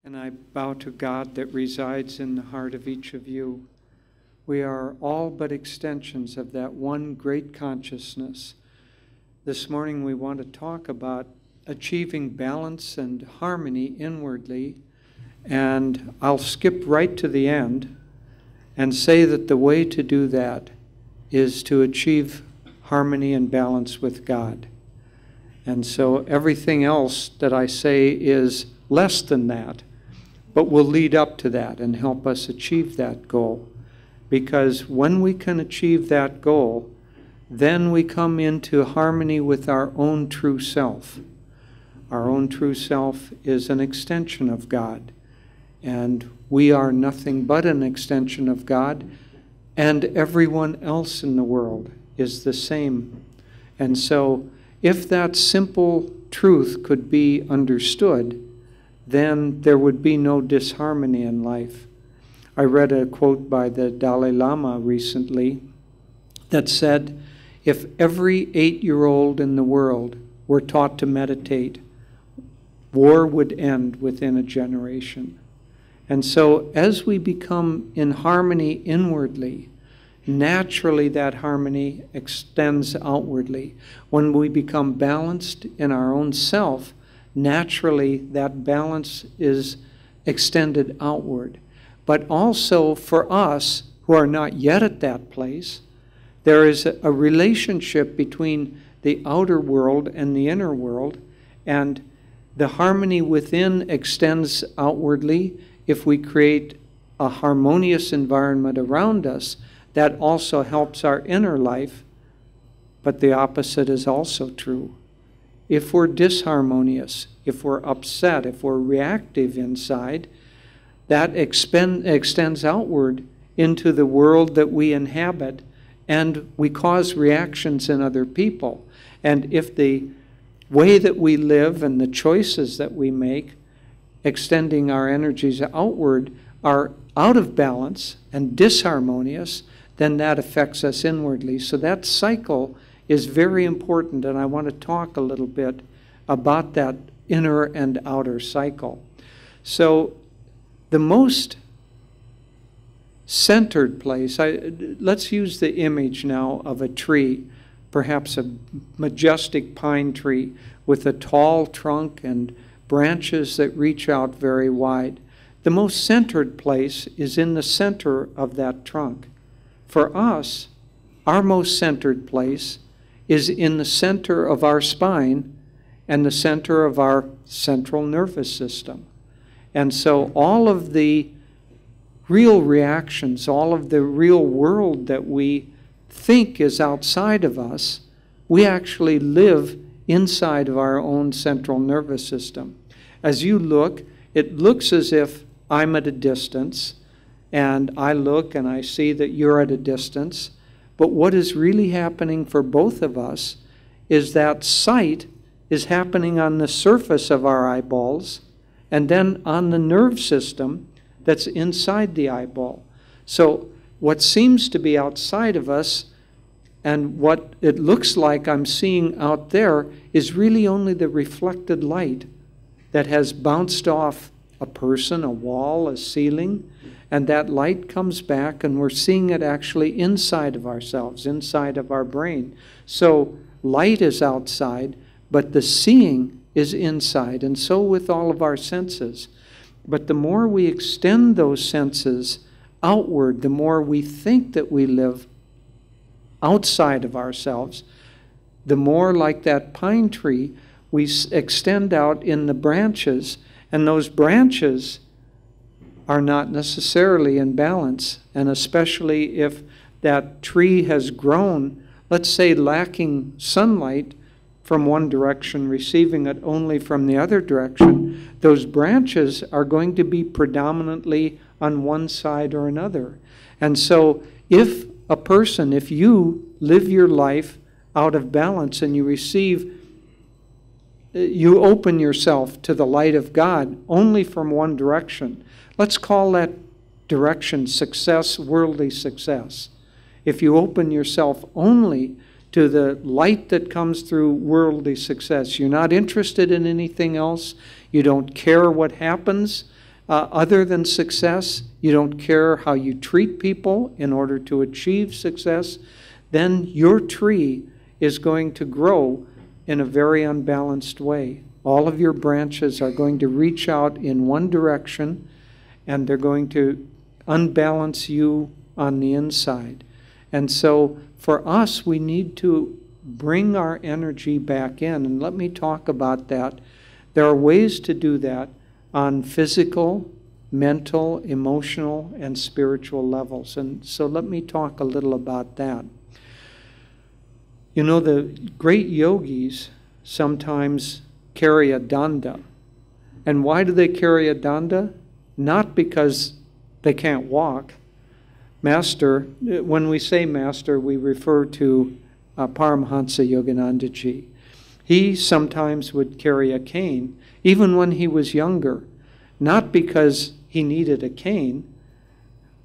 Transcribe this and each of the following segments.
And I bow to God that resides in the heart of each of you. We are all but extensions of that one great consciousness. This morning we want to talk about achieving balance and harmony inwardly. And I'll skip right to the end and say that the way to do that is to achieve harmony and balance with God. And so everything else that I say is less than that, but will lead up to that and help us achieve that goal. Because when we can achieve that goal, then we come into harmony with our own true self. Our own true self is an extension of God. And we are nothing but an extension of God, and everyone else in the world is the same. And so, if that simple truth could be understood, then there would be no disharmony in life. I read a quote by the Dalai Lama recently that said, if every 8-year-old in the world were taught to meditate, war would end within a generation. And so as we become in harmony inwardly, naturally that harmony extends outwardly. When we become balanced in our own self, naturally that balance is extended outward. But also for us who are not yet at that place, there is a relationship between the outer world and the inner world, and the harmony within extends outwardly. If we create a harmonious environment around us, that also helps our inner life, but the opposite is also true. If we're disharmonious, if we're upset, if we're reactive inside, that extends outward into the world that we inhabit, and we cause reactions in other people. And if the way that we live and the choices that we make, extending our energies outward, are out of balance and disharmonious, then that affects us inwardly. So that cycle is very important, and I want to talk a little bit about that inner and outer cycle. So the most centered place, let's use the image now of a tree, perhaps a majestic pine tree with a tall trunk and branches that reach out very wide. The most centered place is in the center of that trunk. For us, our most centered place is in the center of our spine and the center of our central nervous system. And so all of the real reactions, all of the real world that we think is outside of us, we actually live inside of our own central nervous system. As you look, it looks as if I'm at a distance, and I look and I see that you're at a distance. But what is really happening for both of us is that sight is happening on the surface of our eyeballs and then on the nerve system that's inside the eyeball. So what seems to be outside of us and what it looks like I'm seeing out there is really only the reflected light that has bounced off a person, a wall, a ceiling, and that light comes back and we're seeing it actually inside of ourselves, inside of our brain. So light is outside, but the seeing is inside, and so with all of our senses. But the more we extend those senses outward, the more we think that we live outside of ourselves, the more like that pine tree, we extend out in the branches, and those branches are not necessarily in balance, and especially if that tree has grown, let's say lacking sunlight from one direction, receiving it only from the other direction, those branches are going to be predominantly on one side or another. And so if you live your life out of balance and you open yourself to the light of God only from one direction, let's call that direction success, worldly success. If you open yourself only to the light that comes through worldly success, you're not interested in anything else, you don't care what happens, other than success, you don't care how you treat people in order to achieve success, then your tree is going to grow in a very unbalanced way. All of your branches are going to reach out in one direction, and they're going to unbalance you on the inside. And so for us, we need to bring our energy back in. And let me talk about that. There are ways to do that on physical, mental, emotional, and spiritual levels. And so let me talk a little about that. You know, the great yogis sometimes carry a danda. And why do they carry a danda? Not because they can't walk. Master, when we say master, we refer to Paramahansa Yoganandaji. He sometimes would carry a cane, even when he was younger, not because he needed a cane,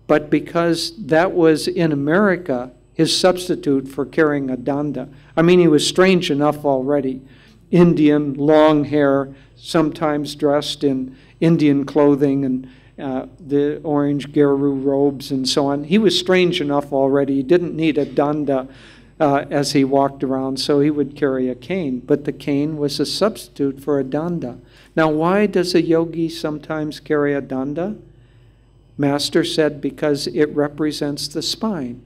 but because that was, in America, his substitute for carrying a danda. I mean, he was strange enough already. Indian, long hair, sometimes dressed in Indian clothing and the orange Geru robes and so on. He was strange enough already. He didn't need a danda as he walked around, so he would carry a cane. But the cane was a substitute for a danda. Now, why does a yogi sometimes carry a danda? Master said because it represents the spine.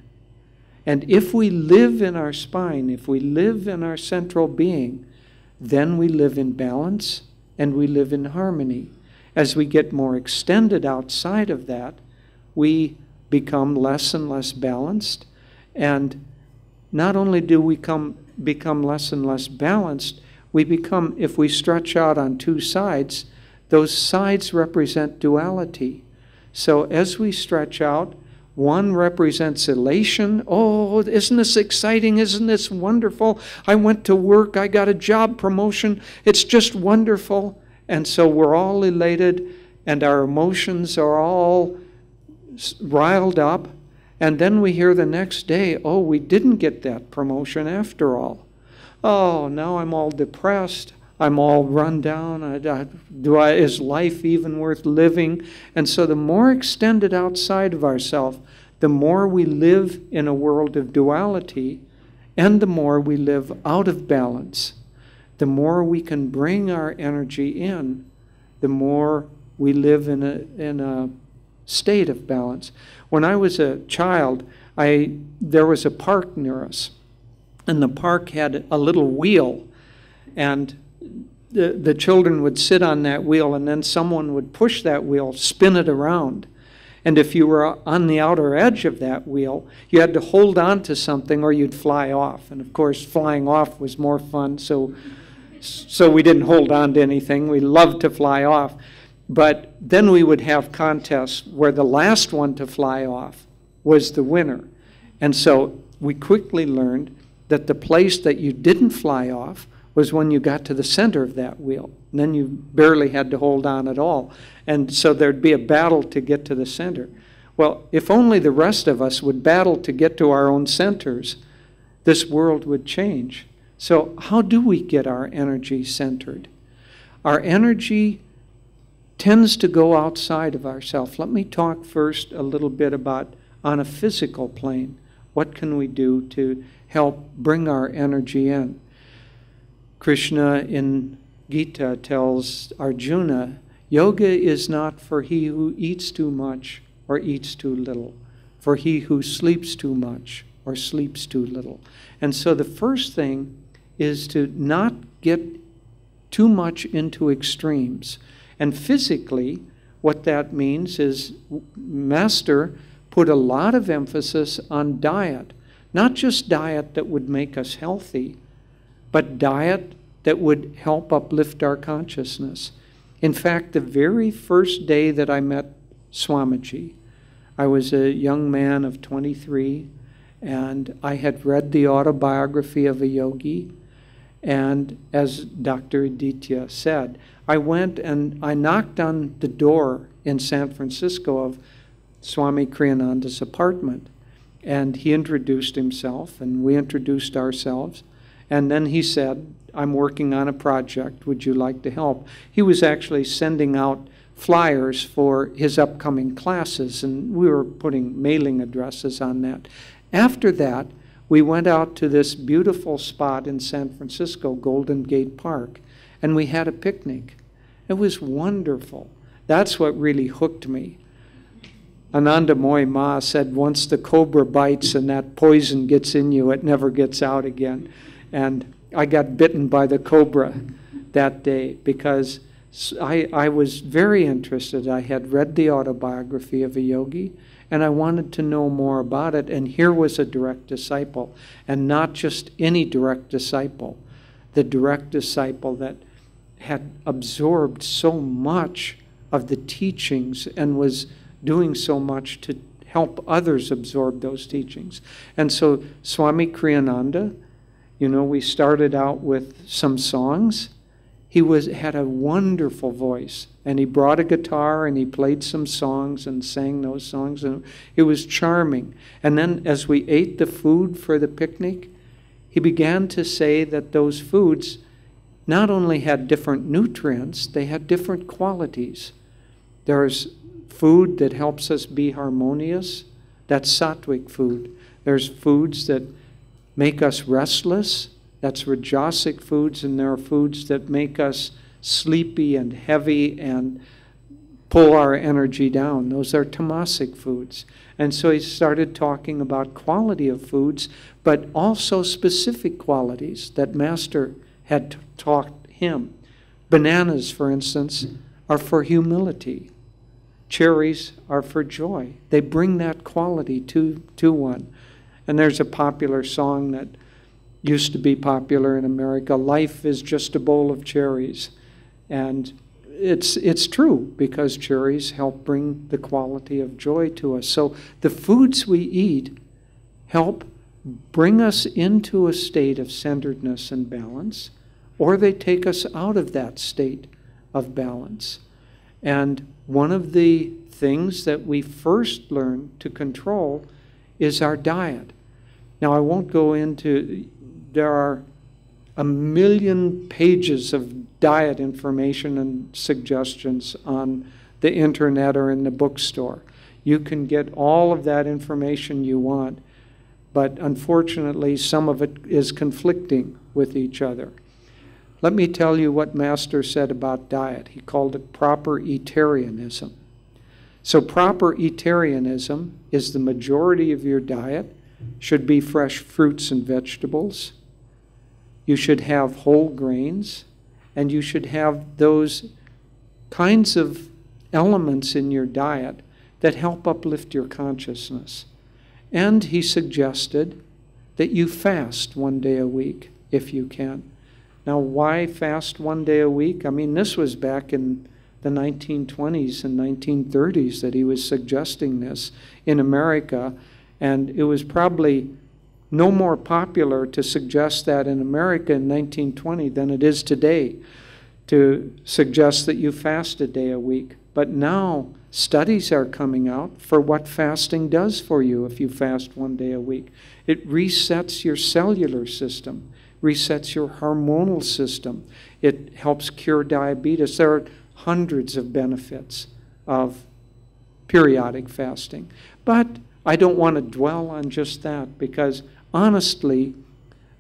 And if we live in our spine, if we live in our central being, then we live in balance and we live in harmony. As we get more extended outside of that, we become less and less balanced. And not only do we become less and less balanced, we become, if we stretch out on two sides, those sides represent duality. So as we stretch out, one represents elation. Oh, isn't this exciting? Isn't this wonderful? I went to work. I got a job promotion. It's just wonderful. And so we're all elated, and our emotions are all riled up. And then we hear the next day, oh, we didn't get that promotion after all. Oh, now I'm all depressed. I'm all run down. Is life even worth living? And so the more extended outside of ourselves, the more we live in a world of duality, and the more we live out of balance. The more we can bring our energy in, the more we live in a state of balance. When I was a child, there was a park near us, and the park had a little wheel, and the children would sit on that wheel, and then someone would push that wheel, spin it around. And if you were on the outer edge of that wheel, you had to hold on to something or you'd fly off. And of course, flying off was more fun, so we didn't hold on to anything. We loved to fly off. But then we would have contests where the last one to fly off was the winner. And so we quickly learned that the place that you didn't fly off was when you got to the center of that wheel. And then you barely had to hold on at all. And so there'd be a battle to get to the center. Well, if only the rest of us would battle to get to our own centers, this world would change. So how do we get our energy centered? Our energy tends to go outside of ourselves. Let me talk first a little bit about on a physical plane. What can we do to help bring our energy in? Krishna in Gita tells Arjuna, yoga is not for he who eats too much or eats too little, for he who sleeps too much or sleeps too little. And so the first thing is to not get too much into extremes. And physically, what that means is Master put a lot of emphasis on diet. Not just diet that would make us healthy, but diet that would help uplift our consciousness. In fact, the very first day that I met Swamiji, I was a young man of 23, and I had read the autobiography of a yogi. And as Dr. Aditya said, I went and I knocked on the door in San Francisco of Swami Kriyananda's apartment. And he introduced himself, and we introduced ourselves. And then he said, I'm working on a project. Would you like to help? He was actually sending out flyers for his upcoming classes, and we were putting mailing addresses on that. After that, we went out to this beautiful spot in San Francisco, Golden Gate Park, and we had a picnic. It was wonderful. That's what really hooked me. Ananda Ma said, once the cobra bites and that poison gets in you, it never gets out again. And I got bitten by the cobra that day because I was very interested. I had read the autobiography of a yogi, and I wanted to know more about it. And here was a direct disciple, and not just any direct disciple, the direct disciple that had absorbed so much of the teachings and was doing so much to help others absorb those teachings. And so Swami Kriyananda, we started out with some songs. He had a wonderful voice, and he brought a guitar and he played some songs and sang those songs, and it was charming. And then as we ate the food for the picnic, he began to say that those foods not only had different nutrients, they had different qualities. There's food that helps us be harmonious. That's sattvic food. There's foods that make us restless. That's rajasic foods. And there are foods that make us sleepy and heavy and pull our energy down. Those are tamasic foods. And so he started talking about quality of foods, but also specific qualities that Master had taught him. Bananas, for instance, are for humility. Cherries are for joy. They bring that quality to one. And there's a popular song that used to be popular in America, life is just a bowl of cherries. And it's true, because cherries help bring the quality of joy to us. So the foods we eat help bring us into a state of centeredness and balance, or they take us out of that state of balance. And one of the things that we first learn to control is our diet. Now, I won't go into, there are a million pages of diet information and suggestions on the internet or in the bookstore. You can get all of that information you want, but unfortunately, some of it is conflicting with each other. Let me tell you what Master said about diet. He called it proper eatarianism. So proper eatarianism is the majority of your diet should be fresh fruits and vegetables. You should have whole grains, and you should have those kinds of elements in your diet that help uplift your consciousness. And he suggested that you fast 1 day a week if you can. Now, why fast 1 day a week? I mean, this was back in the 1920s and 1930s that he was suggesting this in America, and it was probably no more popular to suggest that in America in 1920 than it is today to suggest that you fast a day a week. But now studies are coming out for what fasting does for you if you fast 1 day a week. It resets your cellular system, resets your hormonal system. It helps cure diabetes. There are hundreds of benefits of periodic fasting. But I don't want to dwell on just that, because honestly,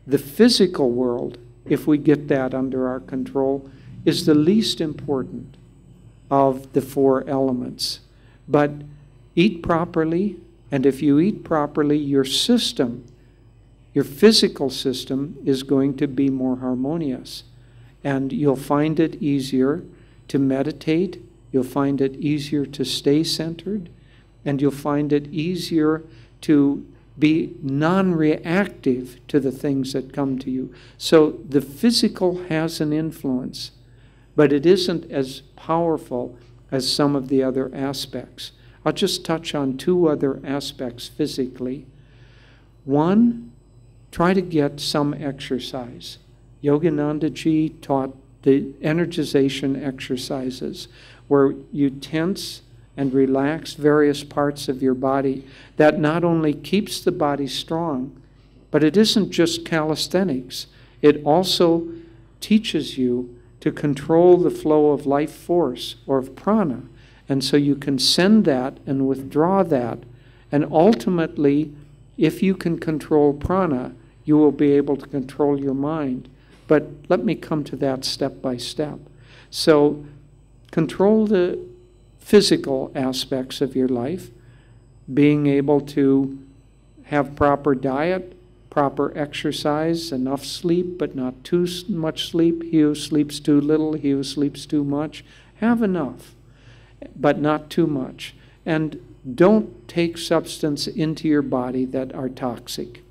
the physical world, if we get that under our control, is the least important of the 4 elements. But eat properly, and if you eat properly, your system, your physical system, is going to be more harmonious. And you'll find it easier to meditate, you'll find it easier to stay centered, and you'll find it easier to be non-reactive to the things that come to you. So the physical has an influence, but it isn't as powerful as some of the other aspects. I'll just touch on 2 other aspects physically. One, try to get some exercise. Yoganandaji taught the energization exercises, where you tense and relax various parts of your body. That not only keeps the body strong, but it isn't just calisthenics. It also teaches you to control the flow of life force or of prana. And so you can send that and withdraw that. And ultimately, if you can control prana, you will be able to control your mind. But let me come to that step by step. So control the physical aspects of your life, being able to have proper diet, proper exercise, enough sleep, but not too much sleep. He who sleeps too little, he who sleeps too much. Have enough, but not too much. And don't take substance into your body that are toxic.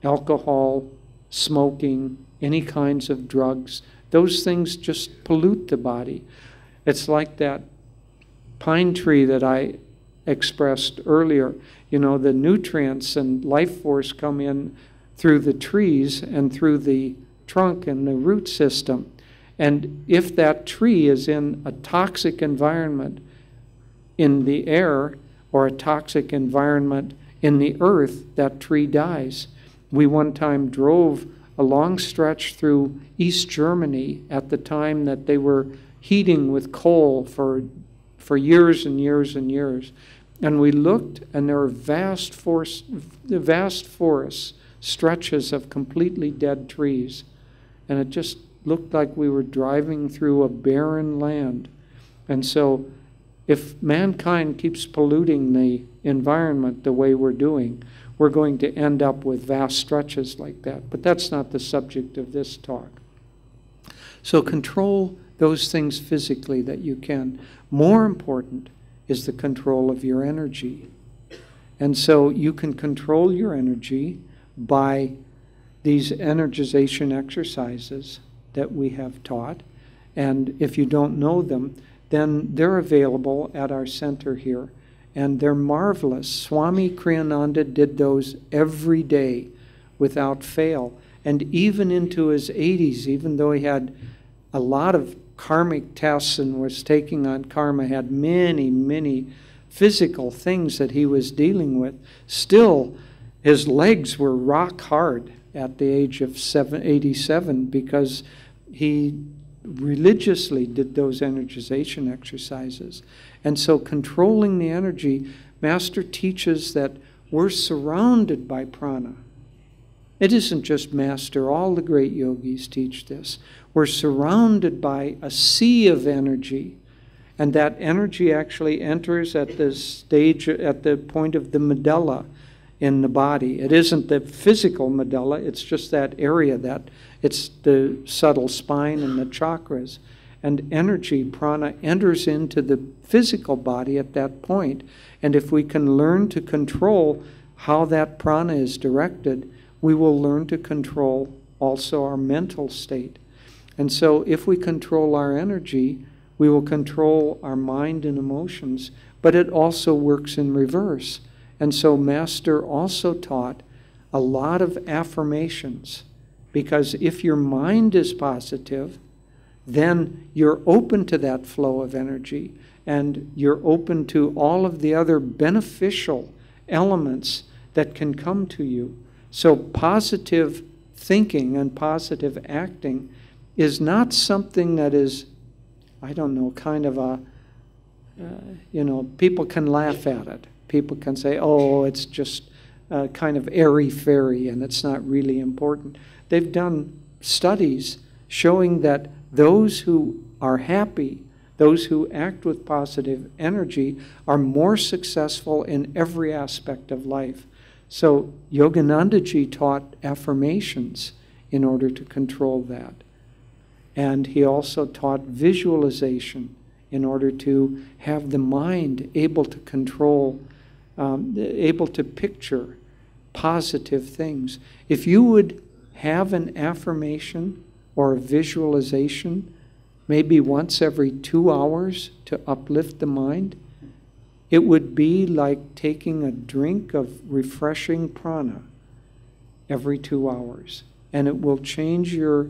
Alcohol, smoking, any kinds of drugs, those things just pollute the body. It's like that pine tree that I expressed earlier. You know, the nutrients and life force come in through the trees and through the trunk and the root system. And if that tree is in a toxic environment in the air or a toxic environment in the earth, that tree dies. We one time drove a long stretch through East Germany at the time that they were heating with coal for years and years and years. And we looked, and there were vast forests, stretches of completely dead trees. And it just looked like we were driving through a barren land. And so if mankind keeps polluting the environment the way we're doing, we're going to end up with vast stretches like that. But that's not the subject of this talk. So control those things physically that you can. More important is the control of your energy. And so you can control your energy by these energization exercises that we have taught. And if you don't know them, then they're available at our center here. And they're marvelous. Swami Kriyananda did those every day without fail. And even into his 80s, even though he had a lot of karmic tests and was taking on karma, had many, many physical things that he was dealing with, still his legs were rock hard at the age of 87 because he religiously did those energization exercises. And so controlling the energy, Master teaches that we're surrounded by prana. It isn't just Master, all the great yogis teach this. We're surrounded by a sea of energy, and that energy actually enters at the stage, at the point of the medulla in the body. It isn't the physical medulla, it's just that area, that it's the subtle spine and the chakras. And energy, prana, enters into the physical body at that point. And if we can learn to control how that prana is directed, we will learn to control also our mental state. And so if we control our energy, we will control our mind and emotions, but it also works in reverse. And so Master also taught a lot of affirmations, because if your mind is positive, then you're open to that flow of energy, and you're open to all of the other beneficial elements that can come to you. So positive thinking and positive acting is not something that is, I don't know, kind of a, people can laugh at it. People can say, oh, it's just kind of airy-fairy and it's not really important. They've done studies showing that those who are happy, those who act with positive energy, are more successful in every aspect of life. So Yoganandaji taught affirmations in order to control that. And he also taught visualization in order to have the mind able to control, able to picture positive things. If you would have an affirmation or a visualization maybe once every 2 hours to uplift the mind, it would be like taking a drink of refreshing prana every 2 hours. And it will change your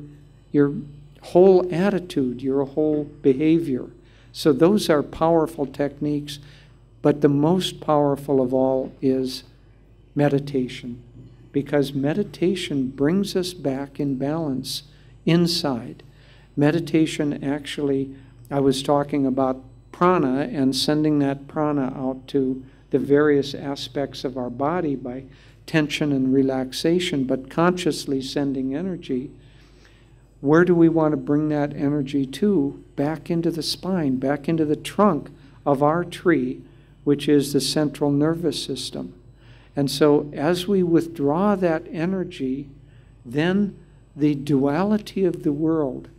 whole attitude, your whole behavior. So those are powerful techniques, but the most powerful of all is meditation, because meditation brings us back in balance inside. meditation actually, I was talking about prana and sending that prana out to the various aspects of our body by tension and relaxation, but consciously sending energy. Where do we want to bring that energy to? Back into the spine, back into the trunk of our tree, which is the central nervous system. And so as we withdraw that energy, then the duality of the world,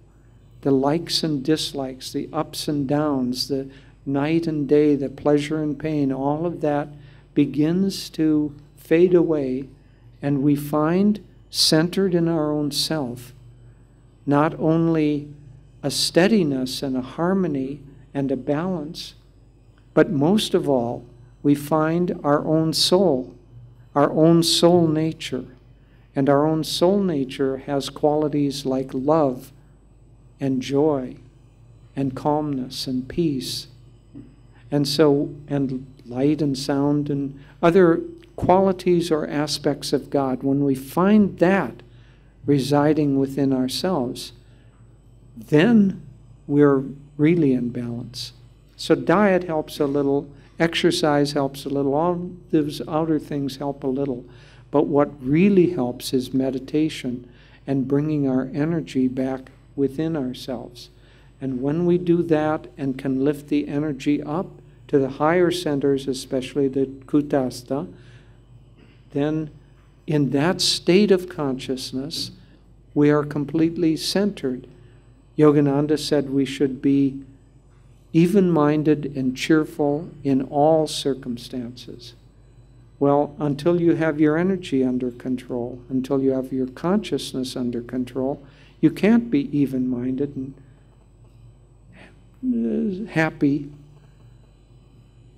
the likes and dislikes, the ups and downs, the night and day, the pleasure and pain, all of that begins to fade away, and we find centered in our own self not only a steadiness and a harmony and a balance, but most of all, we find our own soul nature. And our own soul nature has qualities like love and joy and calmness and peace. And so, and light and sound and other qualities or aspects of God. When we find that residing within ourselves, then we're really in balance. So diet helps a little, exercise helps a little, all those outer things help a little. But what really helps is meditation and bringing our energy back within ourselves. And when we do that and can lift the energy up to the higher centers, especially the kutastha, then in that state of consciousness, we are completely centered. Yogananda said we should be even-minded and cheerful in all circumstances. Well, until you have your energy under control, until you have your consciousness under control, you can't be even-minded and happy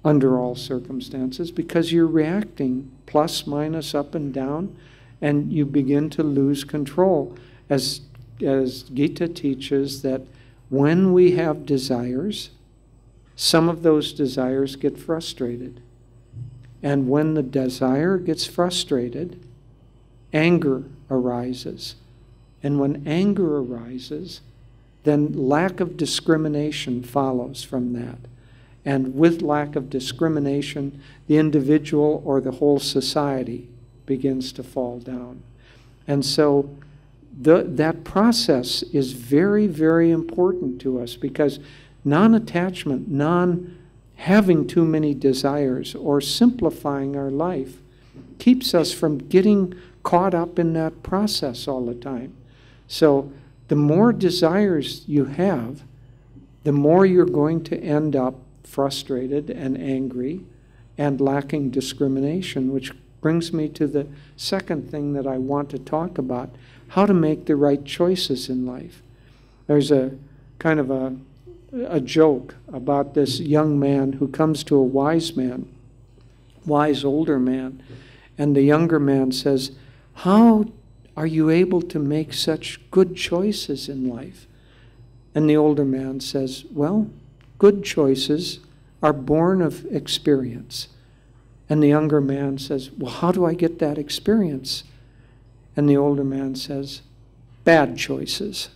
under all circumstances, because you're reacting plus, minus, up and down, and you begin to lose control. As Gita teaches, that when we have desires, some of those desires get frustrated. And when the desire gets frustrated, anger arises. And when anger arises, then lack of discrimination follows from that. And with lack of discrimination, the individual or the whole society begins to fall down. And so that process is very, very important to us, because non-attachment, non-having too many desires, or simplifying our life keeps us from getting caught up in that process all the time. So the more desires you have, the more you're going to end up frustrated and angry and lacking discrimination, which brings me to the second thing that I want to talk about, how to make the right choices in life. There's a kind of a joke about this young man who comes to a wise man, wise older man, and the younger man says, "How are you able to make such good choices in life?" And the older man says, "Well, good choices are born of experience." And the younger man says, "Well, how do I get that experience?" And the older man says, "Bad choices."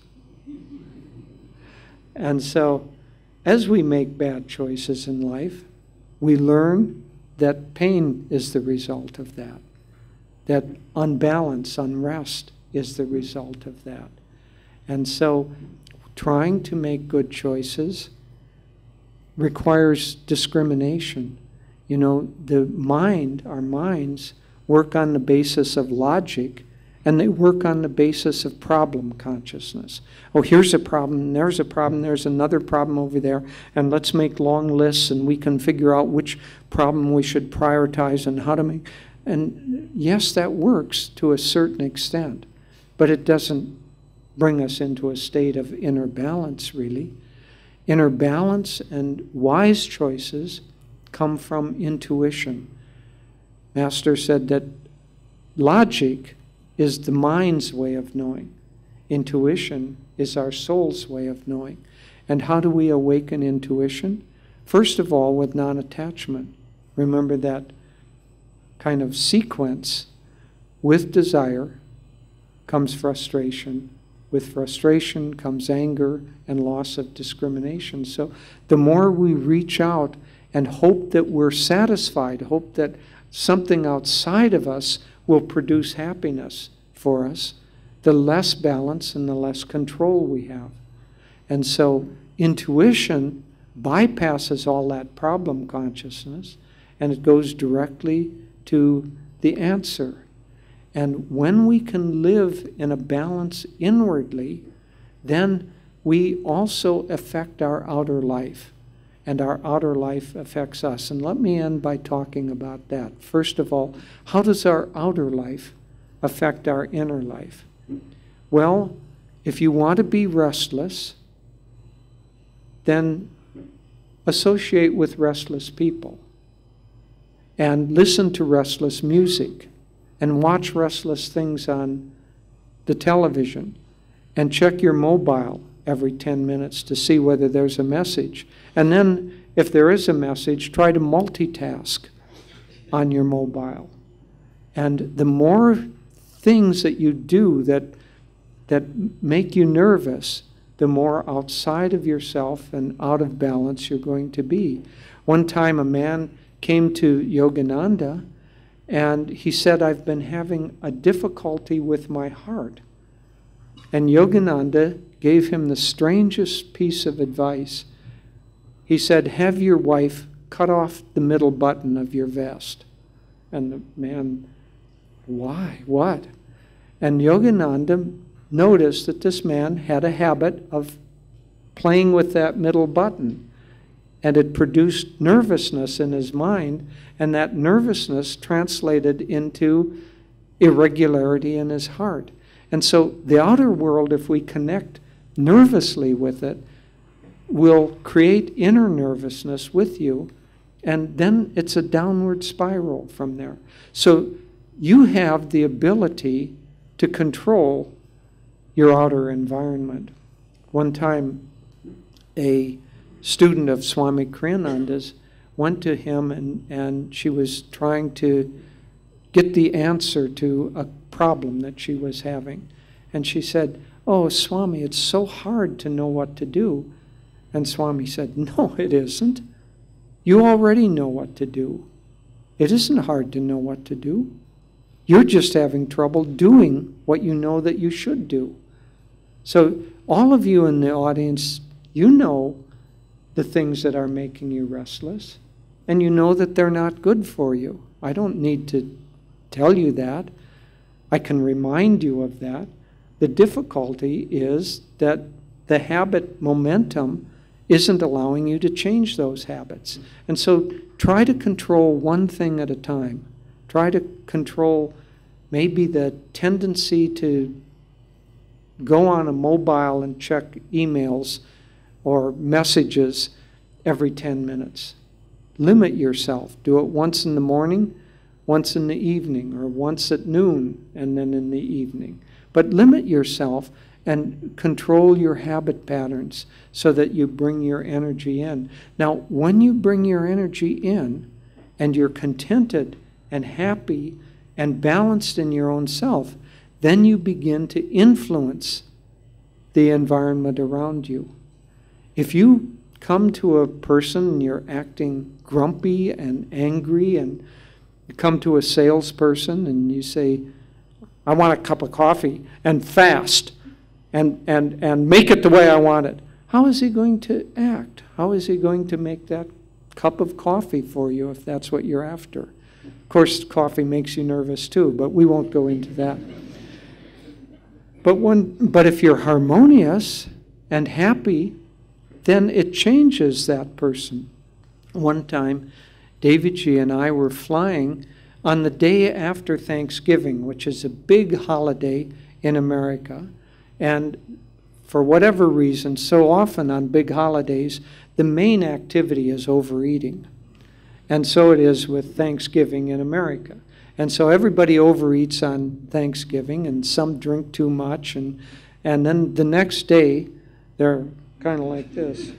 And so, as we make bad choices in life, we learn that pain is the result of that. That unbalance, unrest is the result of that. And so, trying to make good choices requires discrimination. You know, the mind, our minds, work on the basis of logic, and they work on the basis of problem consciousness. Oh, here's a problem, there's another problem over there, and let's make long lists, and we can figure out which problem we should prioritize and how to make. And yes, that works to a certain extent, but it doesn't bring us into a state of inner balance, really. Inner balance and wise choices come from intuition. Master said that logic is the mind's way of knowing. Intuition is our soul's way of knowing. And how do we awaken intuition? First of all, with non-attachment. Remember that kind of sequence. With desire comes frustration, With frustration comes anger and loss of discrimination. So the more we reach out and hope that we're satisfied, hope that something outside of us will produce happiness for us, the less balance and the less control we have. And so intuition bypasses all that problem consciousness, and it goes directly to the answer. And when we can live in a balance inwardly, then we also affect our outer life, and our outer life affects us. And let me end by talking about that. First of all, how does our outer life affect our inner life? Well, if you want to be restless, then associate with restless people and listen to restless music and watch restless things on the television and check your mobile every 10 minutes to see whether there's a message. And then if there is a message, try to multitask on your mobile. And the more things that you do that make you nervous, the more outside of yourself and out of balance you're going to be. One time a man came to Yogananda and he said, I've been having a difficulty with my heart. And Yogananda gave him the strangest piece of advice. He said, have your wife cut off the middle button of your vest. And the man, why? What? And Yogananda noticed that this man had a habit of playing with that middle button. And it produced nervousness in his mind, and that nervousness translated into irregularity in his heart. And so the outer world, if we connect nervously with it, will create inner nervousness with you, and then it's a downward spiral from there. So you have the ability to control your outer environment. One time, a student of Swami Kriyananda's went to him and she was trying to get the answer to a problem that she was having. And she said, oh, Swami, it's so hard to know what to do. And Swami said, no, it isn't. You already know what to do. It isn't hard to know what to do. You're just having trouble doing what you know that you should do. So all of you in the audience, you know the things that are making you restless, and you know that they're not good for you. I don't need to tell you that. I can remind you of that. The difficulty is that the habit momentum isn't allowing you to change those habits. And so try to control one thing at a time. Try to control maybe the tendency to go on a mobile and check emails or messages every 10 minutes. Limit yourself. Do it once in the morning, once in the evening, or once at noon and then in the evening. But limit yourself and control your habit patterns so that you bring your energy in. Now, when you bring your energy in and you're contented and happy and balanced in your own self, then you begin to influence the environment around you. If you come to a person and you're acting grumpy and angry, and you come to a salesperson and you say, I want a cup of coffee, and fast, and make it the way I want it, how is he going to act? How is he going to make that cup of coffee for you if that's what you're after? Of course, coffee makes you nervous too, but we won't go into that. But if you're harmonious and happy, then it changes that person. One time, Davidji and I were flying on the day after Thanksgiving, which is a big holiday in America. And for whatever reason, so often on big holidays, the main activity is overeating. And so it is with Thanksgiving in America. And so everybody overeats on Thanksgiving, and some drink too much, and then the next day, they're kind of like this.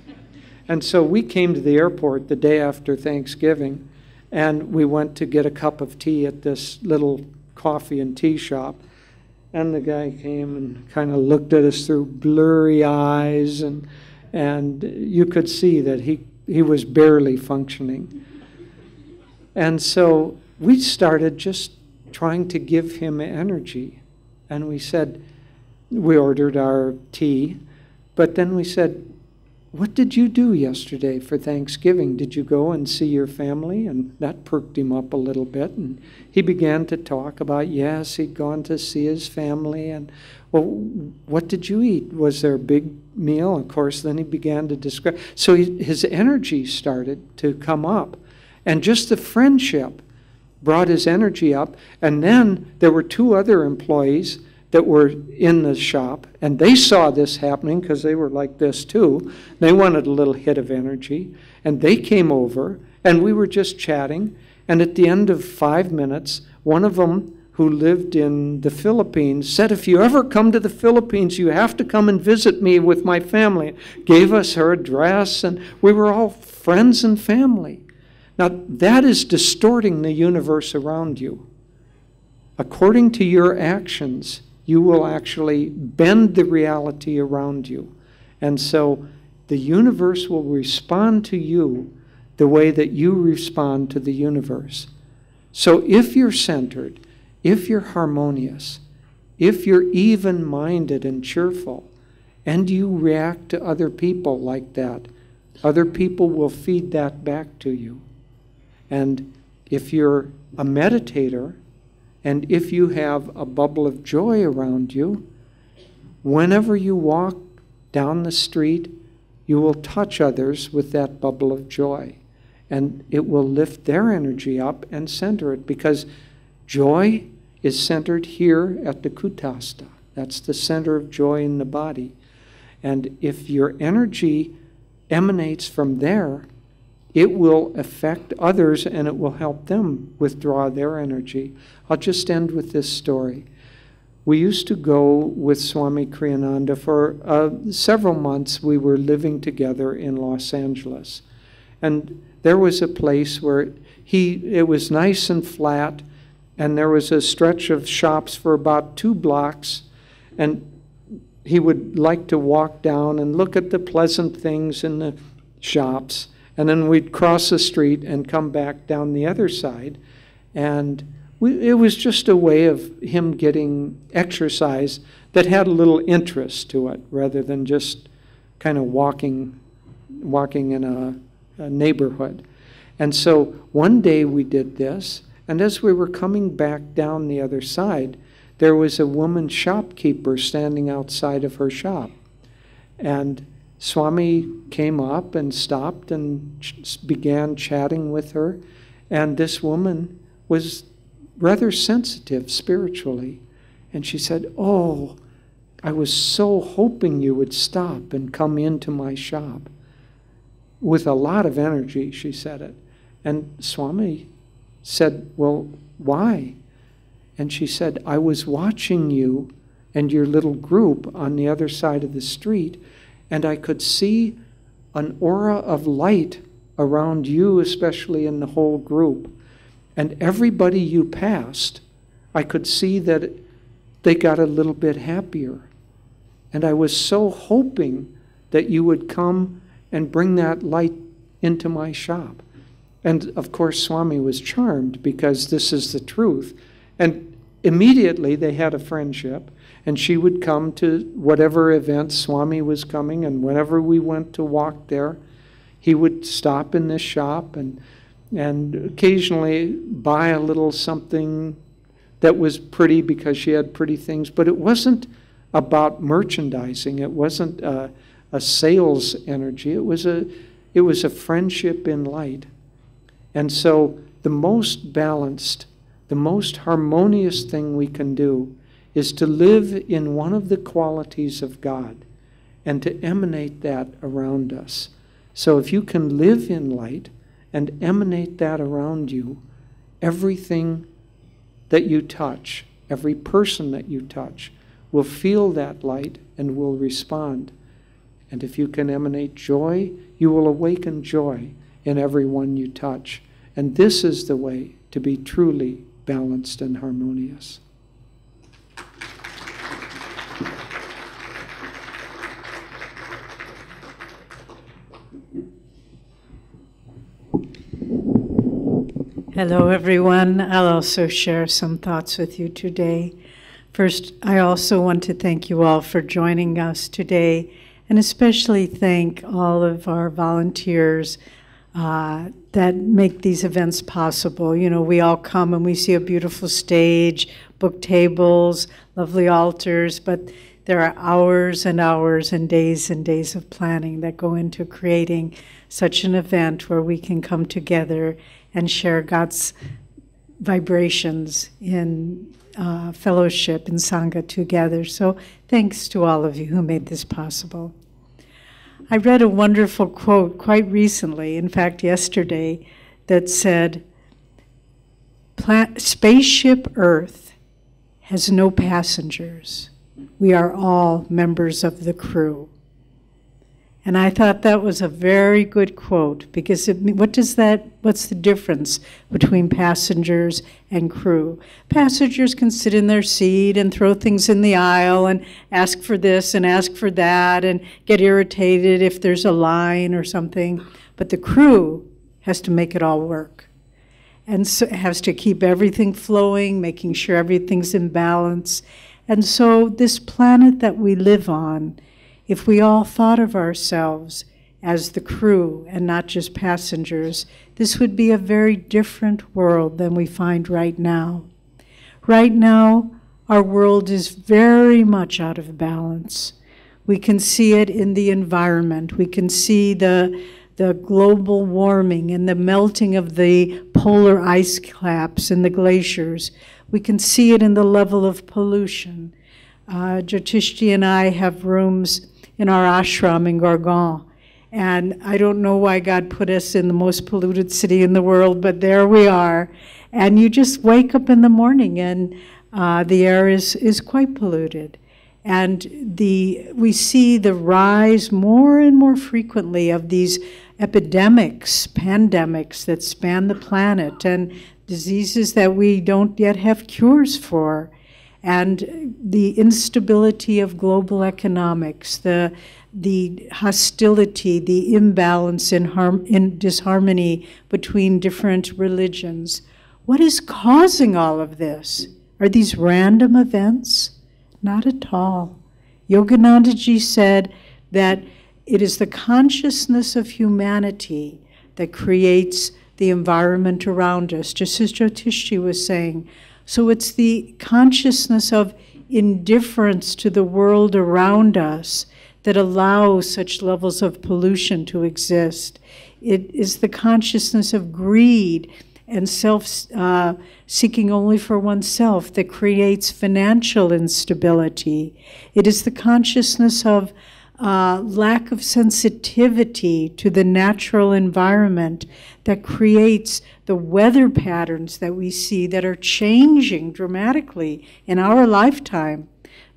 And so we came to the airport the day after Thanksgiving, and we went to get a cup of tea at this little coffee and tea shop. And the guy came and kind of looked at us through blurry eyes, and you could see that he was barely functioning. And so we started just trying to give him energy. And we said, we ordered our tea, but then we said, what did you do yesterday for Thanksgiving? Did you go and see your family? And that perked him up a little bit. And he began to talk about, yes, he'd gone to see his family. And, well, what did you eat? Was there a big meal? Of course, then he began to describe. So his energy started to come up. And just the friendship brought his energy up. And then there were two other employees that were in the shop, and they saw this happening because they were like this too. They wanted a little hit of energy, and they came over, and we were just chatting. And at the end of 5 minutes, one of them, who lived in the Philippines, said, if you ever come to the Philippines, you have to come and visit me with my family. Gave us her address, and we were all friends and family. Now, that is distorting the universe around you. According to your actions, you will actually bend the reality around you. And so the universe will respond to you the way that you respond to the universe. So if you're centered, if you're harmonious, if you're even-minded and cheerful, and you react to other people like that, other people will feed that back to you. And if you're a meditator, and if you have a bubble of joy around you, whenever you walk down the street, you will touch others with that bubble of joy. And it will lift their energy up and center it, because joy is centered here at the Kutastha. That's the center of joy in the body. And if your energy emanates from there, it will affect others and it will help them withdraw their energy. I'll just end with this story. We used to go with Swami Kriyananda for several months. We were living together in Los Angeles. And there was a place where it was nice and flat, and there was a stretch of shops for about 2 blocks, and he would like to walk down and look at the pleasant things in the shops. And then we'd cross the street and come back down the other side. And it was just a way of him getting exercise that had a little interest to it, rather than just kind of walking in a neighborhood. And so one day we did this, and as we were coming back down the other side, there was a woman shopkeeper standing outside of her shop. And Swami came up and stopped and began chatting with her. And this woman was rather sensitive spiritually. And she said, oh, I was so hoping you would stop and come into my shop. With a lot of energy, she said it. And Swami said, well, why? And she said, I was watching you and your little group on the other side of the street, and I could see an aura of light around you, especially in the whole group. And everybody you passed, I could see that they got a little bit happier. And I was so hoping that you would come and bring that light into my shop. And of course, Swami was charmed, because this is the truth. And immediately they had a friendship. And she would come to whatever event Swami was coming, and whenever we went to walk there, he would stop in this shop and occasionally buy a little something that was pretty, because she had pretty things. But it wasn't about merchandising. It wasn't a sales energy. It was a friendship in light. And so the most balanced, the most harmonious thing we can do is to live in one of the qualities of God and to emanate that around us. So if you can live in light and emanate that around you, everything that you touch, every person that you touch, will feel that light and will respond. And if you can emanate joy, you will awaken joy in everyone you touch. And this is the way to be truly balanced and harmonious. Hello, everyone. I'll also share some thoughts with you today. First, I also want to thank you all for joining us today, and especially thank all of our volunteers that make these events possible. You know, we all come and we see a beautiful stage, book tables, lovely altars, but there are hours and hours and days of planning that go into creating such an event where we can come together and share God's vibrations in fellowship and Sangha together. So thanks to all of you who made this possible. I read a wonderful quote quite recently, in fact yesterday, that said, "Spaceship Earth has no passengers. We are all members of the crew." And I thought that was a very good quote, because what's the difference between passengers and crew? Passengers can sit in their seat and throw things in the aisle and ask for this and ask for that and get irritated if there's a line or something. But the crew has to make it all work. And so it has to keep everything flowing, making sure everything's in balance. And so this planet that we live on, if we all thought of ourselves as the crew and not just passengers, this would be a very different world than we find right now. Right now, our world is very much out of balance. We can see it in the environment. We can see the global warming and the melting of the polar ice caps and the glaciers. We can see it in the level of pollution. Jyotish and I have rooms in our ashram in Gorgon. And I don't know why God put us in the most polluted city in the world, but there we are. And you just wake up in the morning and the air is quite polluted. And we see the rise more and more frequently of these epidemics, pandemics that span the planet, and diseases that we don't yet have cures for. And the instability of global economics, the hostility, the imbalance in disharmony between different religions. What is causing all of this? Are these random events? Not at all. Yoganandaji said that it is the consciousness of humanity that creates the environment around us, just as Jyotish was saying. So it's the consciousness of indifference to the world around us that allows such levels of pollution to exist. It is the consciousness of greed and self-seeking only for oneself that creates financial instability. It is the consciousness of lack of sensitivity to the natural environment that creates the weather patterns that we see that are changing dramatically in our lifetime.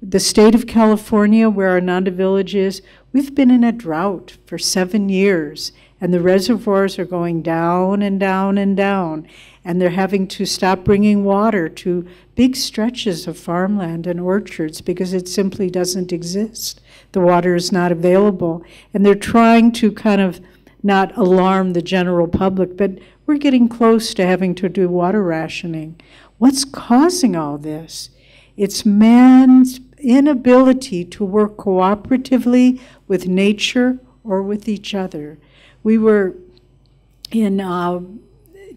The state of California, where Ananda Village is, we've been in a drought for 7 years, and the reservoirs are going down and down and down, and they're having to stop bringing water to big stretches of farmland and orchards because it simply doesn't exist. The water is not available, and they're trying to kind of not alarm the general public, but we're getting close to having to do water rationing. What's causing all this? It's man's inability to work cooperatively with nature or with each other. We were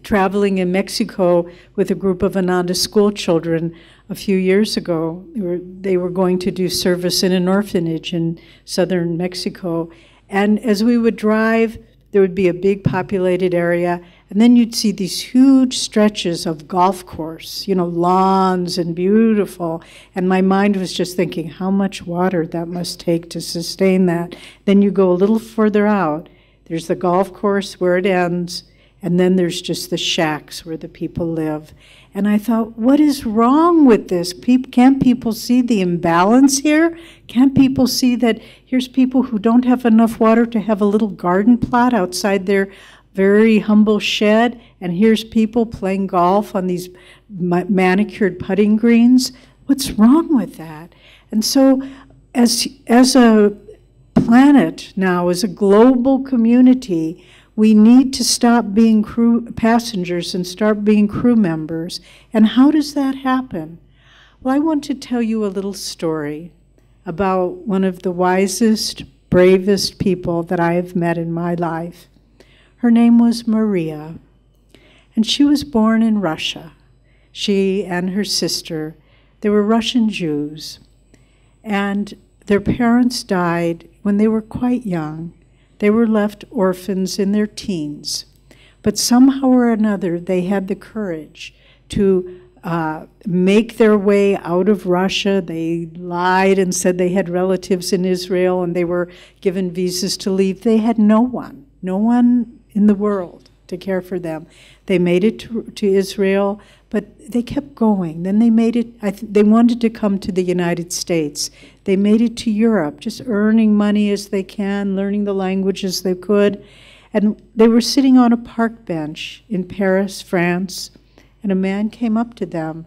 traveling in Mexico with a group of Ananda school children a few years ago. They were going to do service in an orphanage in southern Mexico. And as we would drive, there would be a big populated area, and then you'd see these huge stretches of golf course, you know, lawns and beautiful. And my mind was just thinking how much water that must take to sustain that. Then you go a little further out, there's the golf course where it ends, and then there's just the shacks where the people live. And I thought, what is wrong with this? Can't people see the imbalance here? Can't people see that here's people who don't have enough water to have a little garden plot outside their very humble shed, and here's people playing golf on these manicured putting greens? What's wrong with that? And so as a planet now, as a global community, We need to stop being crew passengers and start being crew members. And how does that happen? Well, I want to tell you a little story about one of the wisest, bravest people that I have met in my life. Her name was Maria, and she was born in Russia. She and her sister, they were Russian Jews, and their parents died when they were quite young. They were left orphans in their teens, but somehow or another they had the courage to make their way out of Russia. They lied and said they had relatives in Israel, and they were given visas to leave. They had no one in the world to care for them. They made it to Israel, but they kept going. Then they made it, they wanted to come to the United States. They made it to Europe, just earning money as they can, learning the languages they could. And they were sitting on a park bench in Paris, France, and a man came up to them and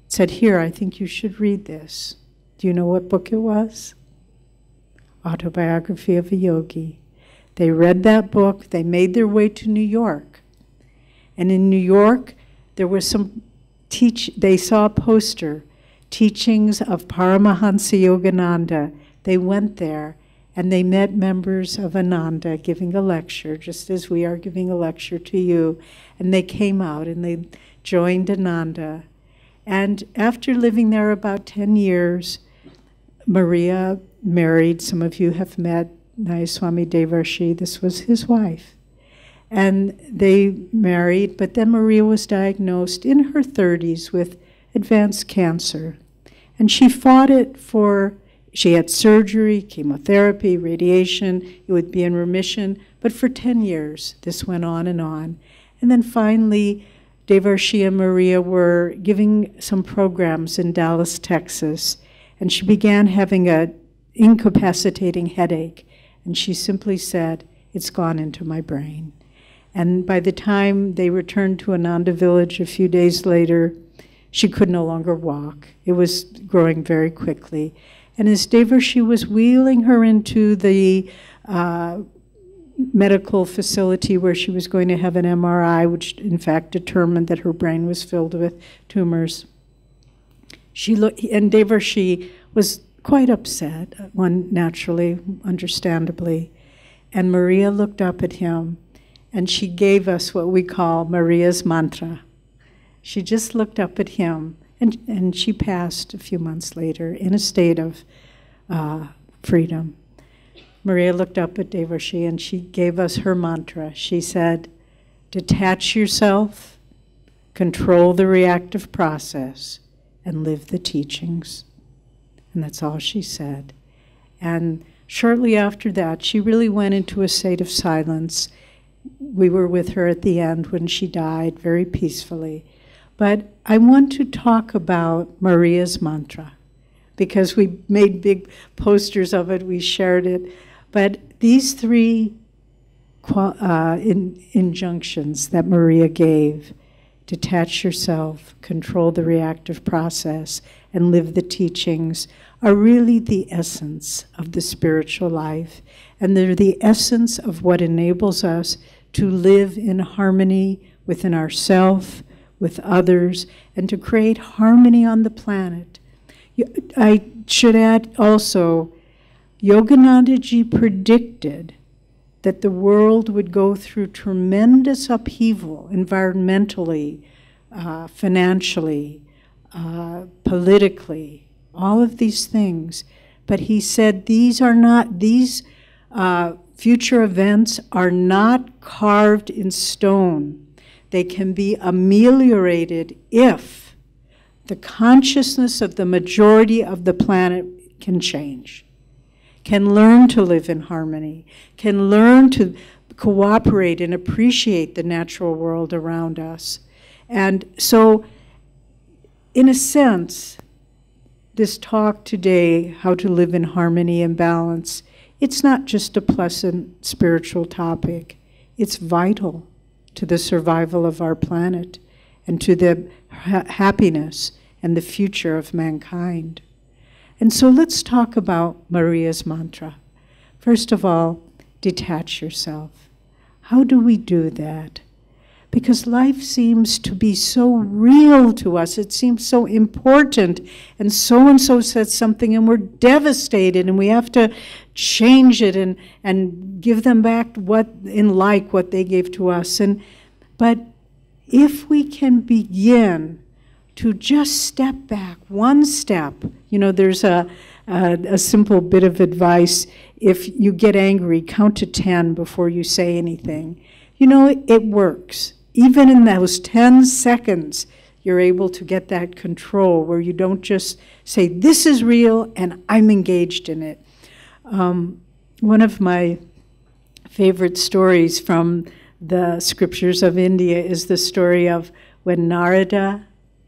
said, "Here, I think you should read this." Do you know what book it was? Autobiography of a Yogi. They read that book. They made their way to New York. And in New York, there was they saw a poster, Teachings of Paramahansa Yogananda. They went there, and they met members of Ananda giving a lecture, just as we are giving a lecture to you. And they came out, and they joined Ananda. And after living there about 10 years, Maria married. Some of you have met Nayaswamis Jyotish. This was his wife. And they married, but then Maria was diagnosed in her 30s with advanced cancer. And she fought it she had surgery, chemotherapy, radiation. It would be in remission. But for 10 years, this went on. And then finally, Devarshi and Maria were giving some programs in Dallas, Texas. And she began having an incapacitating headache. And she simply said, "It's gone into my brain." And by the time they returned to Ananda village a few days later, she could no longer walk. It was growing very quickly. And as Devarshi was wheeling her into the medical facility where she was going to have an MRI, which in fact determined that her brain was filled with tumors, and Devarshi was quite upset, one naturally, understandably. And Maria looked up at him, and she gave us what we call Maria's mantra. She just looked up at him, and she passed a few months later in a state of freedom. Maria looked up at Devarshi, and she gave us her mantra. She said, "Detach yourself, control the reactive process, and live the teachings." And that's all she said. And shortly after that, she really went into a state of silence. We were with her at the end when she died, very peacefully. But I want to talk about Maria's mantra, because we made big posters of it, we shared it. But these three injunctions that Maria gave, detach yourself, control the reactive process, and live the teachings, are really the essence of the spiritual life. And they're the essence of what enables us to live in harmony within ourselves, with others, and to create harmony on the planet. I should add also, Yoganandaji predicted that the world would go through tremendous upheaval environmentally, financially, politically, all of these things. But he said these future events are not carved in stone. They can be ameliorated if the consciousness of the majority of the planet can change, can learn to live in harmony, can learn to cooperate and appreciate the natural world around us. And so, in a sense, this talk today, how to live in harmony and balance, it's not just a pleasant spiritual topic. It's vital to the survival of our planet and to the happiness and the future of mankind. And so let's talk about Maria's mantra. First of all, detach yourself. How do we do that? Because life seems to be so real to us. It seems so important. And so said something and we're devastated and we have to change it and give them back what they gave to us. But if we can begin to just step back, one step, there's a simple bit of advice. If you get angry, count to 10 before you say anything. It works. Even in those 10 seconds, you're able to get that control where you don't just say, this is real and I'm engaged in it. One of my favorite stories from the scriptures of India is the story of when Narada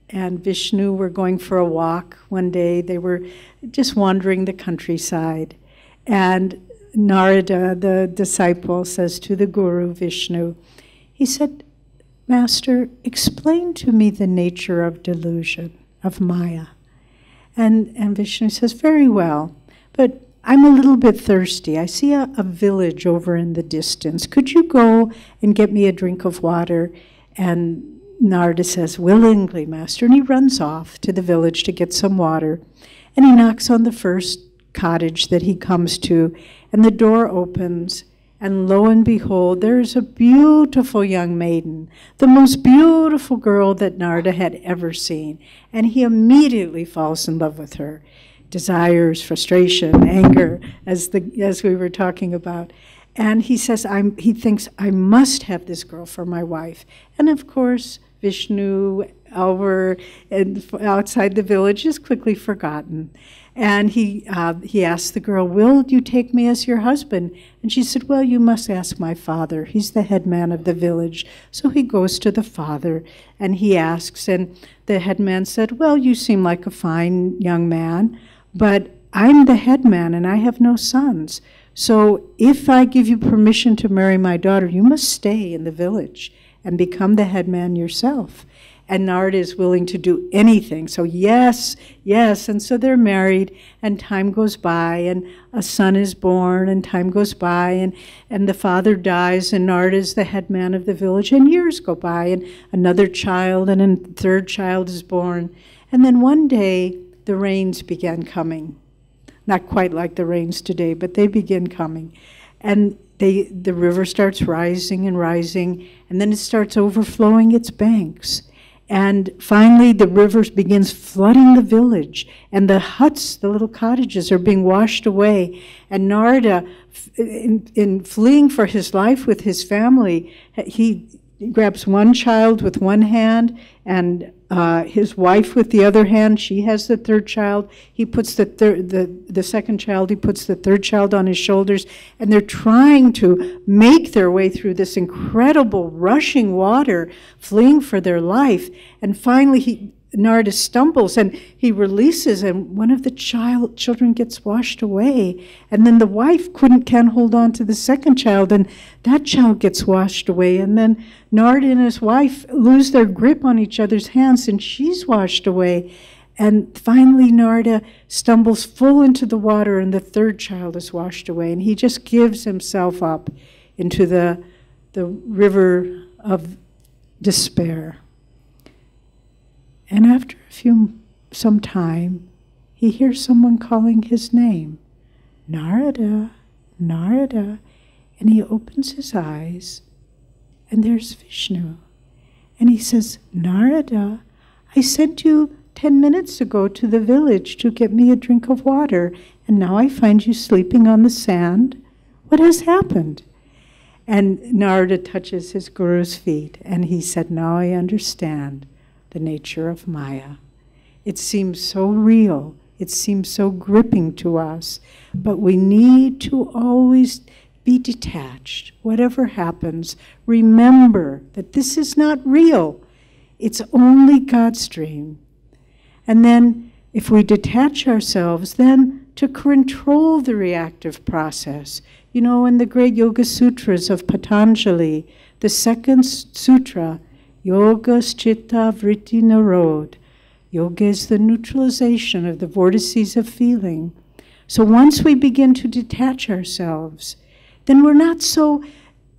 and Vishnu were going for a walk one day. They were just wandering the countryside. And Narada, the disciple, says to the Guru, Vishnu, he said, Master, explain to me the nature of delusion, of Maya. And Vishnu says, very well, but I'm a little bit thirsty. I see a village over in the distance. Could you go and get me a drink of water? And Narada says, willingly, Master. And he runs off to the village to get some water. And he knocks on the first cottage that he comes to, and the door opens. And lo and behold, there's a beautiful young maiden, the most beautiful girl that Narada had ever seen. And he immediately falls in love with her. Desires, frustration, anger, as we were talking about. And he says, he thinks, I must have this girl for my wife. And of course, Vishnu over and outside the village is quickly forgotten. And he asked the girl, will you take me as your husband? And she said, well, you must ask my father. He's the head man of the village. So he goes to the father and he asks, and the head man said, well, you seem like a fine young man, but I'm the head man and I have no sons. So if I give you permission to marry my daughter, you must stay in the village and become the head man yourself. And Narada is willing to do anything. So yes, yes. And so they're married, and time goes by, and a son is born, and time goes by, and the father dies, and Narada is the head man of the village, and years go by, and another child, and a third child is born. And then one day, the rains began coming. Not quite like the rains today, but they begin coming. And the river starts rising and rising, and then it starts overflowing its banks. And finally, the river begins flooding the village, and the huts, the little cottages, are being washed away. And Narada, in fleeing for his life with his family, he grabs one child with one hand and his wife with the other hand. She has the third child. He puts the second child, he puts the third child on his shoulders, and they're trying to make their way through this incredible rushing water, fleeing for their life. And finally, Narada stumbles and he releases, and one of the children gets washed away. And then the wife can't hold on to the second child, and that child gets washed away. And then Narada and his wife lose their grip on each other's hands, and she's washed away. And finally, Narada stumbles full into the water, and the third child is washed away. And he just gives himself up into the river of despair. And after some time, he hears someone calling his name, Narada, Narada, and he opens his eyes, and there's Vishnu. And he says, Narada, I sent you 10 minutes ago to the village to get me a drink of water, and now I find you sleeping on the sand. What has happened? And Narada touches his guru's feet, and he said, now I understand the nature of Maya. It seems so real. It seems so gripping to us. But we need to always be detached. Whatever happens, remember that this is not real. It's only God's dream. And then if we detach ourselves, then to control the reactive process. You know, in the great Yoga Sutras of Patanjali, the second sutra, Yoga's Chitta Vritti Narod. Yoga is the neutralization of the vortices of feeling. So once we begin to detach ourselves, then we're not so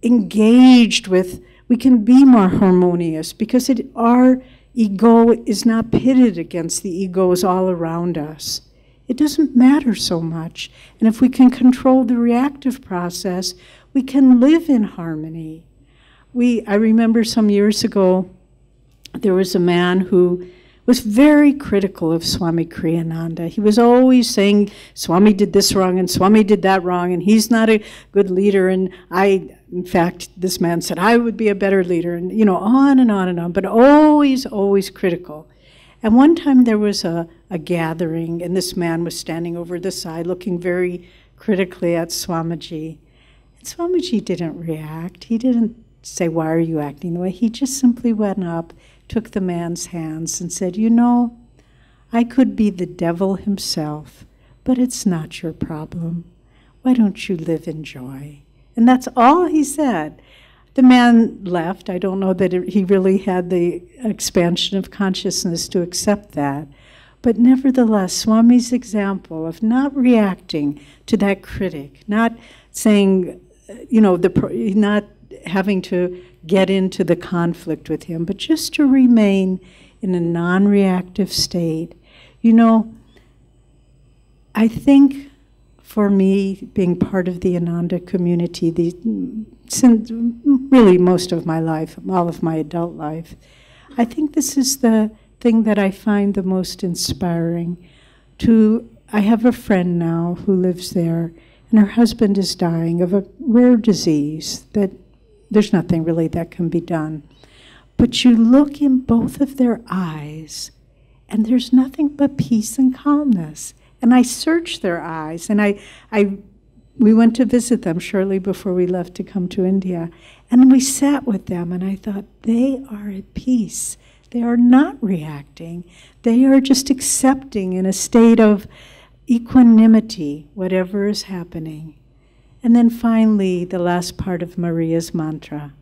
engaged with, we can be more harmonious because our ego is not pitted against the egos all around us. It doesn't matter so much. And if we can control the reactive process, we can live in harmony. I remember some years ago, there was a man who was very critical of Swami Kriyananda. He was always saying, Swami did this wrong and Swami did that wrong and he's not a good leader. And in fact, this man said, I would be a better leader, and on and on and on, but always, always critical. And one time there was a gathering, and this man was standing over the side looking very critically at Swamiji. And Swamiji didn't react. He didn't say, why are you acting the way? He just simply went up, took the man's hands and said, I could be the devil himself, but it's not your problem. Why don't you live in joy? And that's all he said. The man left. I don't know that he really had the expansion of consciousness to accept that. But nevertheless, Swami's example of not reacting to that critic, not saying, not having to get into the conflict with him, but just to remain in a non-reactive state. I think for me, being part of the Ananda community, since really most of my life, all of my adult life, I think this is the thing that I find the most inspiring. I have a friend now who lives there, and her husband is dying of a rare disease that there's nothing really that can be done. But you look in both of their eyes, and there's nothing but peace and calmness. And I searched their eyes, and we went to visit them shortly before we left to come to India. And we sat with them, and I thought, they are at peace. They are not reacting. They are just accepting in a state of equanimity whatever is happening. And then finally, the last part of Maria's mantra,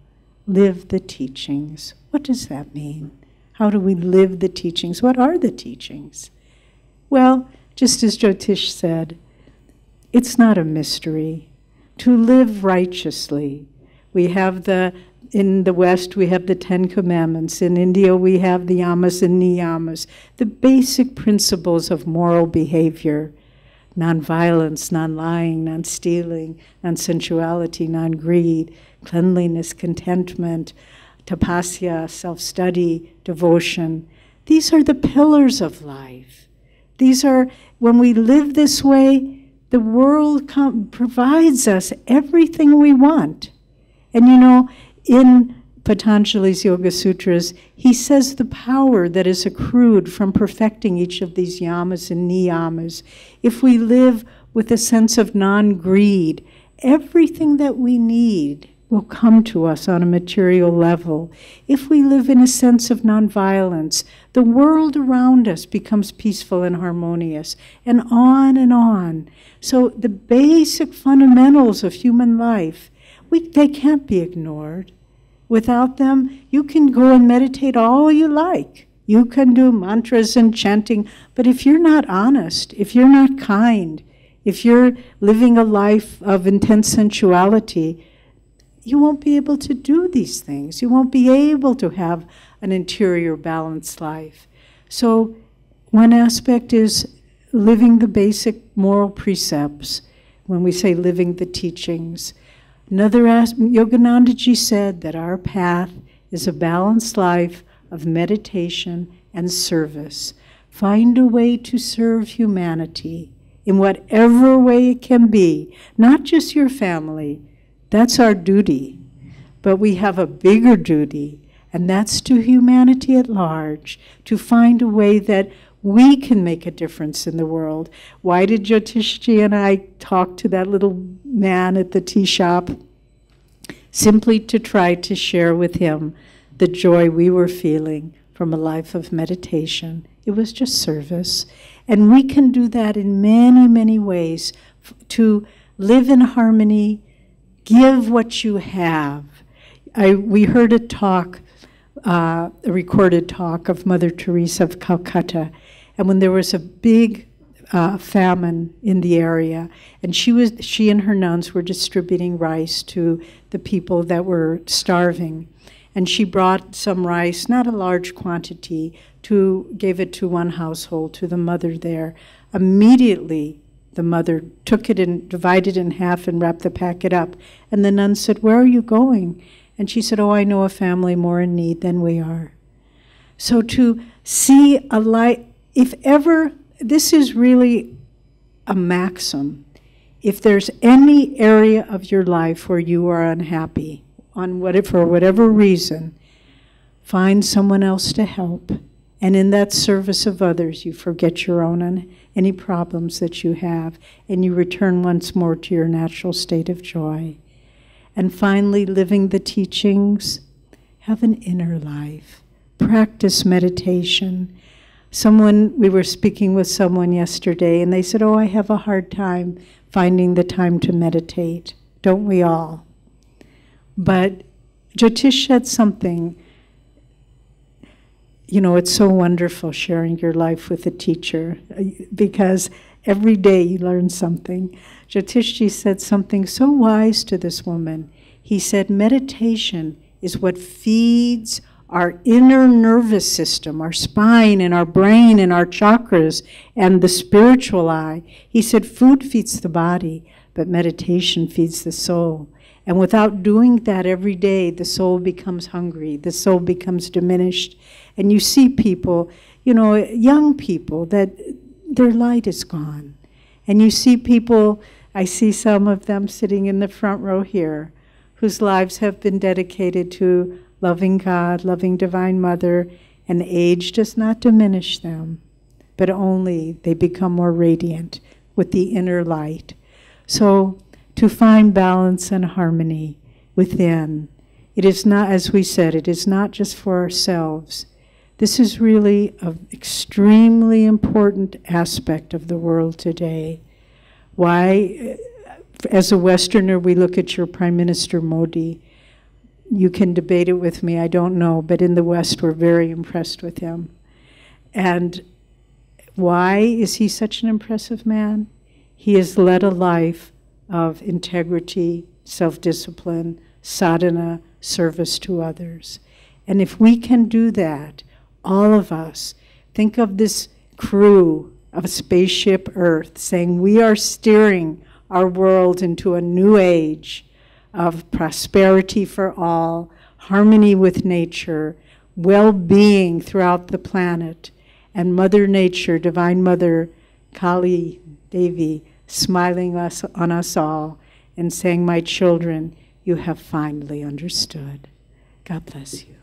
live the teachings. What does that mean? How do we live the teachings? What are the teachings? Well, just as Jyotish said, it's not a mystery. To live righteously, in the West, we have the 10 Commandments. In India, we have the yamas and niyamas, the basic principles of moral behavior: non-violence, non-lying, non-stealing, non-sensuality, non-greed, cleanliness, contentment, tapasya, self-study, devotion. These are the pillars of life. When we live this way, the world provides us everything we want. And in Patanjali's Yoga Sutras, he says the power that is accrued from perfecting each of these yamas and niyamas, if we live with a sense of non-greed, everything that we need will come to us on a material level. If we live in a sense of nonviolence, the world around us becomes peaceful and harmonious, and on and on. So the basic fundamentals of human life, they can't be ignored. Without them, you can go and meditate all you like. You can do mantras and chanting, but if you're not honest, if you're not kind, if you're living a life of intense sensuality, you won't be able to do these things. You won't be able to have an interior balanced life. So one aspect is living the basic moral precepts, when we say living the teachings. Another aspect, Yoganandaji said that our path is a balanced life of meditation and service. Find a way to serve humanity in whatever way it can be, not just your family. That's our duty. But we have a bigger duty, and that's to humanity at large, to find a way that we can make a difference in the world. Why did Jyotishji and I talk to that little man at the tea shop? Simply to try to share with him the joy we were feeling from a life of meditation. It was just service. And we can do that in many, many ways, to live in harmony, give what you have. We heard a talk, a recorded talk of Mother Teresa of Calcutta, and when there was a big famine in the area, and she and her nuns were distributing rice to the people that were starving. And she brought some rice, not a large quantity, gave it to one household, to the mother there. Immediately, the mother took it and divided it in half and wrapped the packet up. And the nun said, "Where are you going?" And she said, "Oh, I know a family more in need than we are." So to see a light, if ever, this is really a maxim. If there's any area of your life where you are unhappy, for whatever reason, find someone else to help. And in that service of others, you forget your own and any problems that you have, and you return once more to your natural state of joy. And finally, living the teachings, have an inner life. Practice meditation. We were speaking with someone yesterday, and they said, "Oh, I have a hard time finding the time to meditate." Don't we all? But Jyotish said something, it's so wonderful sharing your life with a teacher, because every day you learn something. Jyotish said something so wise to this woman. He said, meditation is what feeds our inner nervous system, our spine and our brain and our chakras and the spiritual eye. He said, food feeds the body, but meditation feeds the soul. And without doing that every day, the soul becomes hungry, the soul becomes diminished. And you see people, young people, that their light is gone. And you see people, I see some of them sitting in the front row here, whose lives have been dedicated to loving God, loving Divine Mother, and age does not diminish them, but only they become more radiant with the inner light. So, to find balance and harmony within. It is not, as we said, it is not just for ourselves. This is really an extremely important aspect of the world today. Why, as a Westerner, we look at your Prime Minister Modi. You can debate it with me, I don't know, but in the West we're very impressed with him. And why is he such an impressive man? He has led a life of integrity, self-discipline, sadhana, service to others. And if we can do that, all of us, think of this crew of spaceship Earth saying we are steering our world into a new age of prosperity for all, harmony with nature, well-being throughout the planet, and Mother Nature, Divine Mother, Kali Devi, smiling on us all and saying, "My children, you have finally understood." God bless you.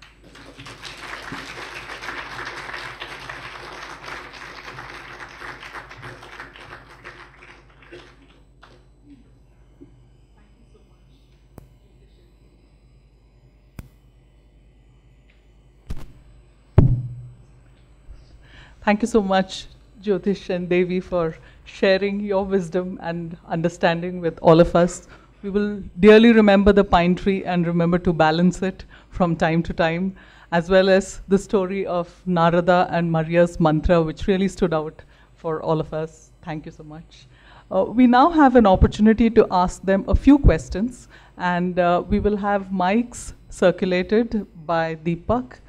Thank you so much, Jyotish and Devi, for sharing your wisdom and understanding with all of us. We will dearly remember the pine tree and remember to balance it from time to time, as well as the story of Narada and Maria's mantra, which really stood out for all of us. Thank you so much. We now have an opportunity to ask them a few questions, and we will have mics circulated by Deepak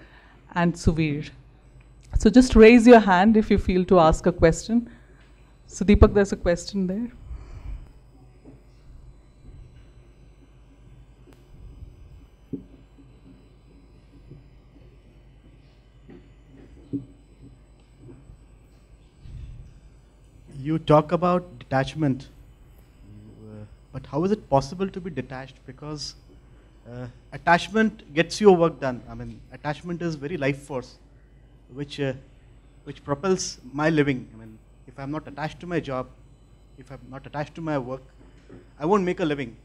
and Suvir. So just raise your hand if you feel to ask a question. So Deepak, there's a question there. You talk about detachment, but how is it possible to be detached? Because attachment gets your work done. I mean, attachment is very life force, which propels my living. I mean, if I'm not attached to my job, if I'm not attached to my work, I won't make a living.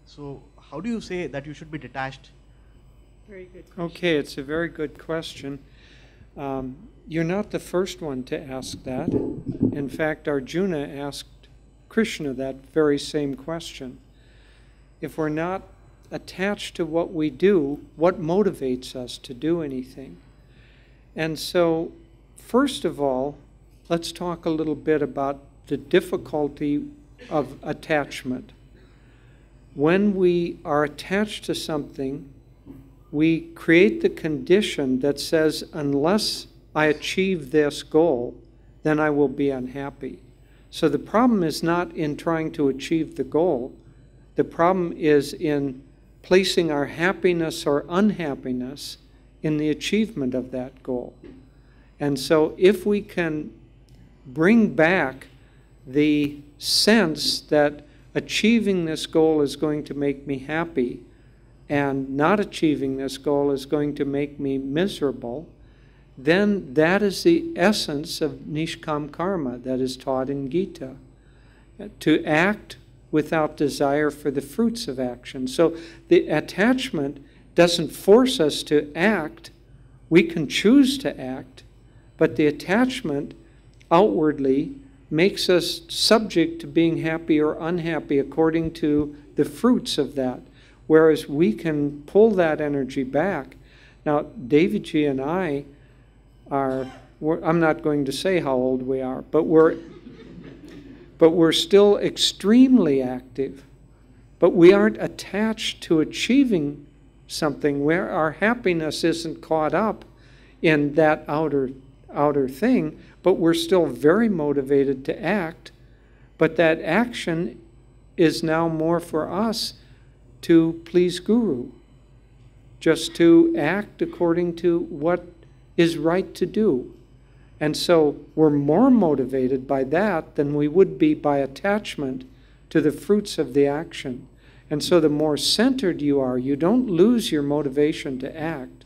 So how do you say that you should be detached? Very good question. Okay, it's a very good question. You're not the first one to ask that. In fact, Arjuna asked Krishna that very same question. If we're not attached to what we do, what motivates us to do anything? And so, first of all, let's talk a little bit about the difficulty of attachment. When we are attached to something, we create the condition that says, unless I achieve this goal, then I will be unhappy. So the problem is not in trying to achieve the goal. The problem is in placing our happiness or unhappiness in the achievement of that goal. And so if we can bring back the sense that achieving this goal is going to make me happy and not achieving this goal is going to make me miserable, then that is the essence of Nishkam Karma that is taught in Gita. To act without desire for the fruits of action. So the attachment doesn't force us to act. We can choose to act, but the attachment outwardly makes us subject to being happy or unhappy according to the fruits of that, whereas we can pull that energy back. Now, Daviji and I I'm not going to say how old we are, but we're still extremely active. But we aren't attached to achieving something where our happiness isn't caught up in that outer thing, but we're still very motivated to act. But that action is now more for us to please Guru, just to act according to what is right to do. And so we're more motivated by that than we would be by attachment to the fruits of the action. And so the more centered you are, you don't lose your motivation to act.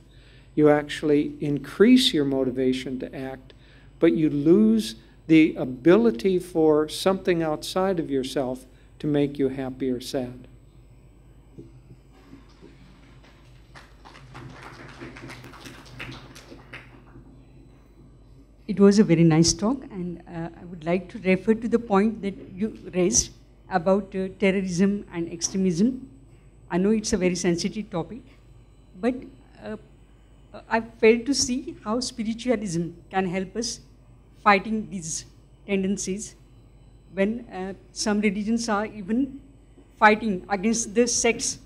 You actually increase your motivation to act, but you lose the ability for something outside of yourself to make you happy or sad. It was a very nice talk, and I would like to refer to the point that you raised about terrorism and extremism. I know it's a very sensitive topic, but I failed to see how spiritualism can help us fighting these tendencies when some religions are even fighting against the sects,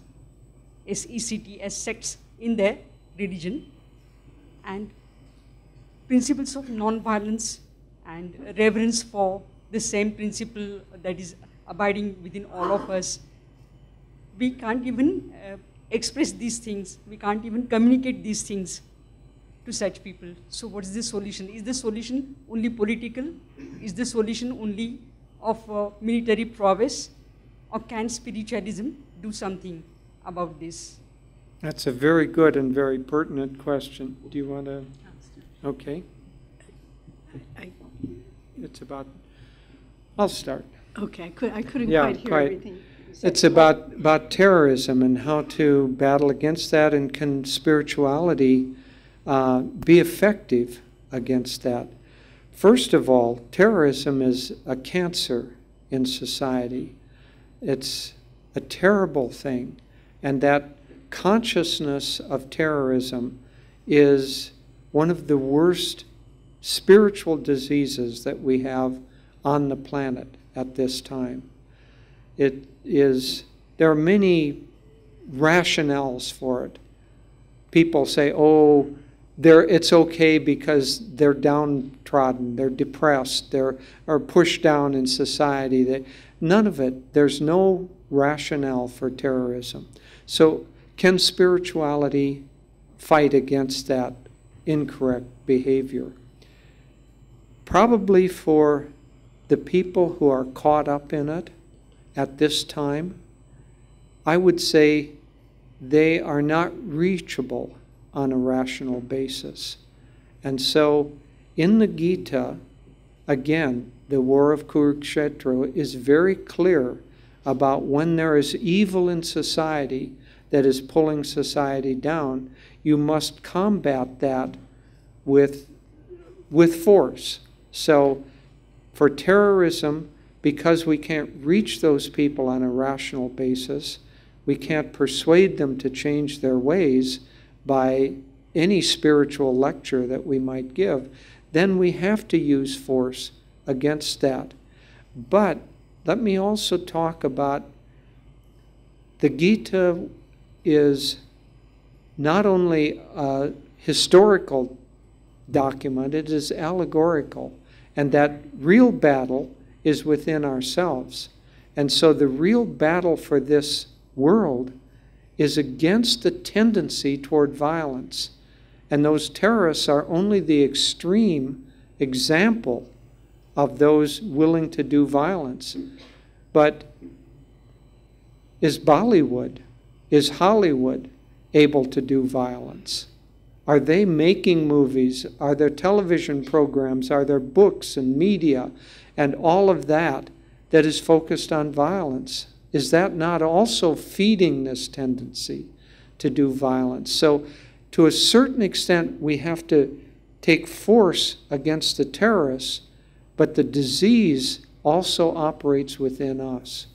S-E-C-T-S, sects in their religion. And principles of non-violence and reverence for the same principle that is abiding within all of us. We can't even express these things. We can't even communicate these things to such people. So what is the solution? Is the solution only political? Is the solution only of military prowess? Or can spiritualism do something about this? That's a very good and very pertinent question. Do you want to? Okay. It's about, I'll start. Okay, I couldn't quite hear everything. It's about terrorism and how to battle against that, and can spirituality be effective against that. First of all, terrorism is a cancer in society. It's a terrible thing, and that consciousness of terrorism is one of the worst spiritual diseases that we have on the planet at this time. There are many rationales for it. People say, oh, it's okay because they're downtrodden, they're depressed, or pushed down in society. None of it. There's no rationale for terrorism. So can spirituality fight against that incorrect behavior? Probably for the people who are caught up in it at this time, I would say they are not reachable on a rational basis. And so in the Gita, again, the war of Kurukshetra is very clear about when there is evil in society that is pulling society down, you must combat that with force. So for terrorism, because we can't reach those people on a rational basis, we can't persuade them to change their ways by any spiritual lecture that we might give, then we have to use force against that. But let me also talk about the Gita is not only a historical document, it is allegorical. And that real battle is within ourselves. And so the real battle for this world is against the tendency toward violence. And those terrorists are only the extreme example of those willing to do violence. But is Bollywood, is Hollywood able to do violence? Are they making movies? Are there television programs? Are there books and media and all of that that is focused on violence? Is that not also feeding this tendency to do violence? So to a certain extent, we have to take force against the terrorists, but the disease also operates within us.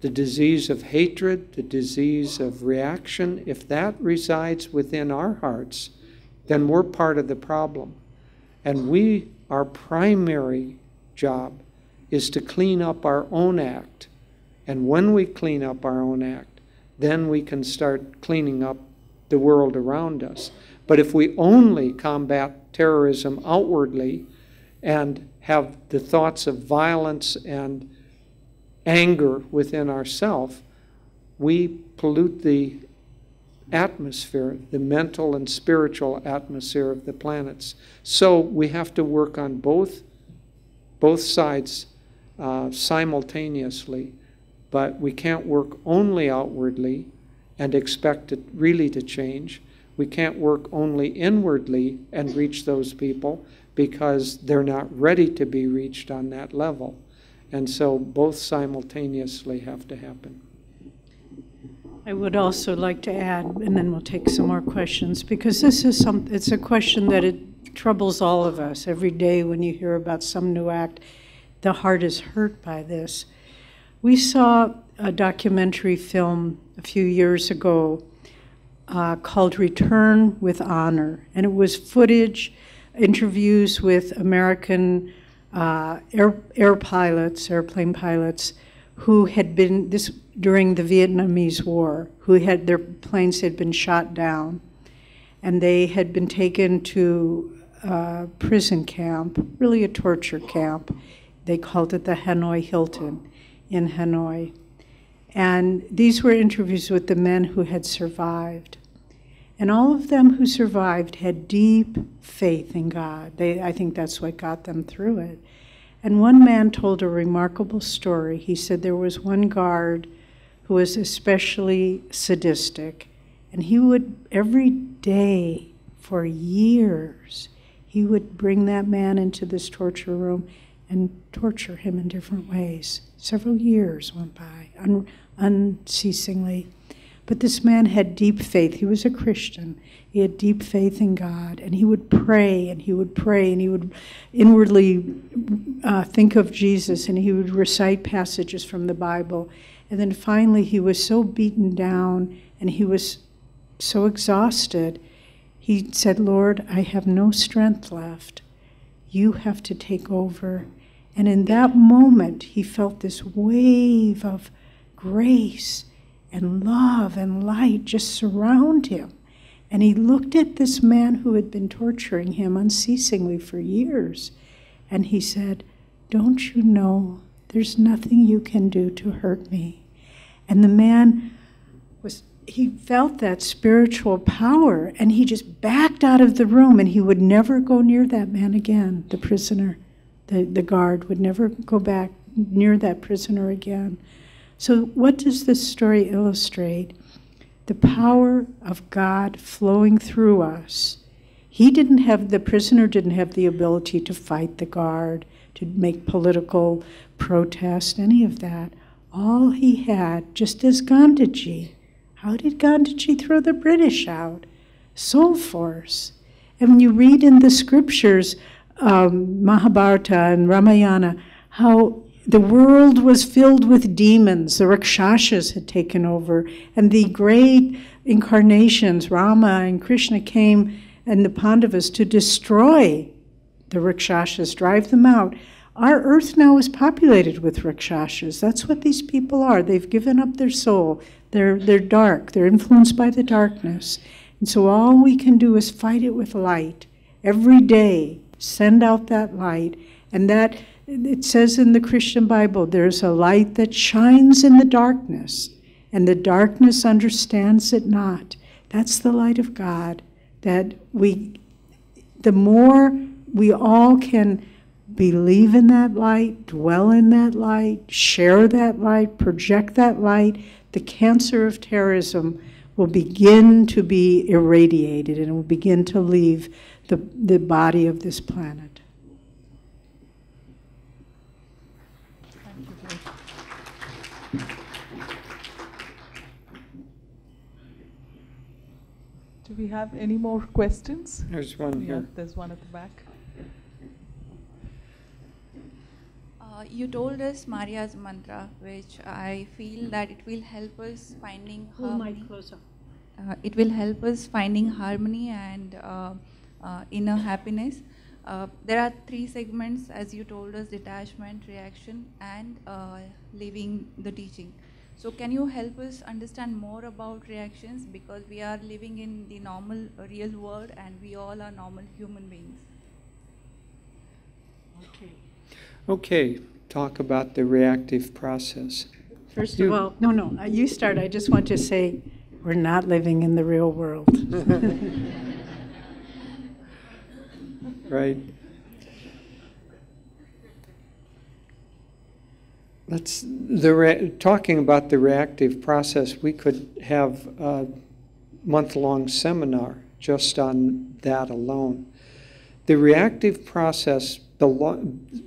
The disease of hatred, the disease of reaction, if that resides within our hearts, then we're part of the problem. And our primary job is to clean up our own act. And when we clean up our own act, then we can start cleaning up the world around us. But if we only combat terrorism outwardly and have the thoughts of violence and anger within ourselves, we pollute the atmosphere, the mental and spiritual atmosphere of the planets. So we have to work on both sides simultaneously, but we can't work only outwardly and expect it really to change. We can't work only inwardly and reach those people because they're not ready to be reached on that level. And so both simultaneously have to happen. I would also like to add, and then we'll take some more questions, because this is it's a question that it troubles all of us. Every day when you hear about some new act, the heart is hurt by this. We saw a documentary film a few years ago called Return with Honor, and it was footage, interviews with American airplane pilots who had been, during the Vietnamese War, their planes had been shot down, and they had been taken to a prison camp, really a torture camp. They called it the Hanoi Hilton in Hanoi. And these were interviews with the men who had survived. And all of them who survived had deep faith in God. I think that's what got them through it. And one man told a remarkable story. He said there was one guard who was especially sadistic, and he would, every day for years, he would bring that man into this torture room and torture him in different ways. Several years went by, unceasingly. But this man had deep faith. He was a Christian. He had deep faith in God, and he would pray, and he would pray, and he would inwardly think of Jesus, and he would recite passages from the Bible. And then finally he was so beaten down, and he was so exhausted, he said, Lord, I have no strength left. You have to take over. And in that moment, he felt this wave of grace and love and light just surround him. And he looked at this man who had been torturing him unceasingly for years, and he said, don't you know there's nothing you can do to hurt me? And the man he felt that spiritual power, and he just backed out of the room, and he would never go near that man again, the prisoner. The guard would never go back near that prisoner again. So what does this story illustrate? The power of God flowing through us. The prisoner didn't have the ability to fight the guard, to make political protest, any of that. All he had, just as Gandhiji. How did Gandhiji throw the British out? Soul force. And when you read in the scriptures, Mahabharata and Ramayana, how the world was filled with demons. The Rakshasas had taken over. And the great incarnations, Rama and Krishna, came, and the Pandavas, to destroy the Rakshasas, drive them out. Our earth now is populated with Rakshasas. That's what these people are. They've given up their soul. They're dark. They're influenced by the darkness. And so all we can do is fight it with light. Every day, send out that light. And that, it says in the Christian Bible, there's a light that shines in the darkness, and the darkness understands it not. That's the light of God, that the more we all can believe in that light, dwell in that light, share that light, project that light, the cancer of terrorism will begin to be irradiated and will begin to leave the body of this planet. Do we have any more questions? There's one here. Yeah, there's one at the back. You told us Maria's mantra, which I feel that it will help us finding harmony. It will help us finding harmony and inner happiness. There are 3 segments, as you told us: detachment, reaction, and living the teaching. So can you help us understand more about reactions, because we are living in the normal real world and we all are normal human beings? Okay, talk about the reactive process. First of all, no, you start. I just want to say we're not living in the real world. Right. Talking about the reactive process, we could have a month-long seminar just on that alone. The reactive process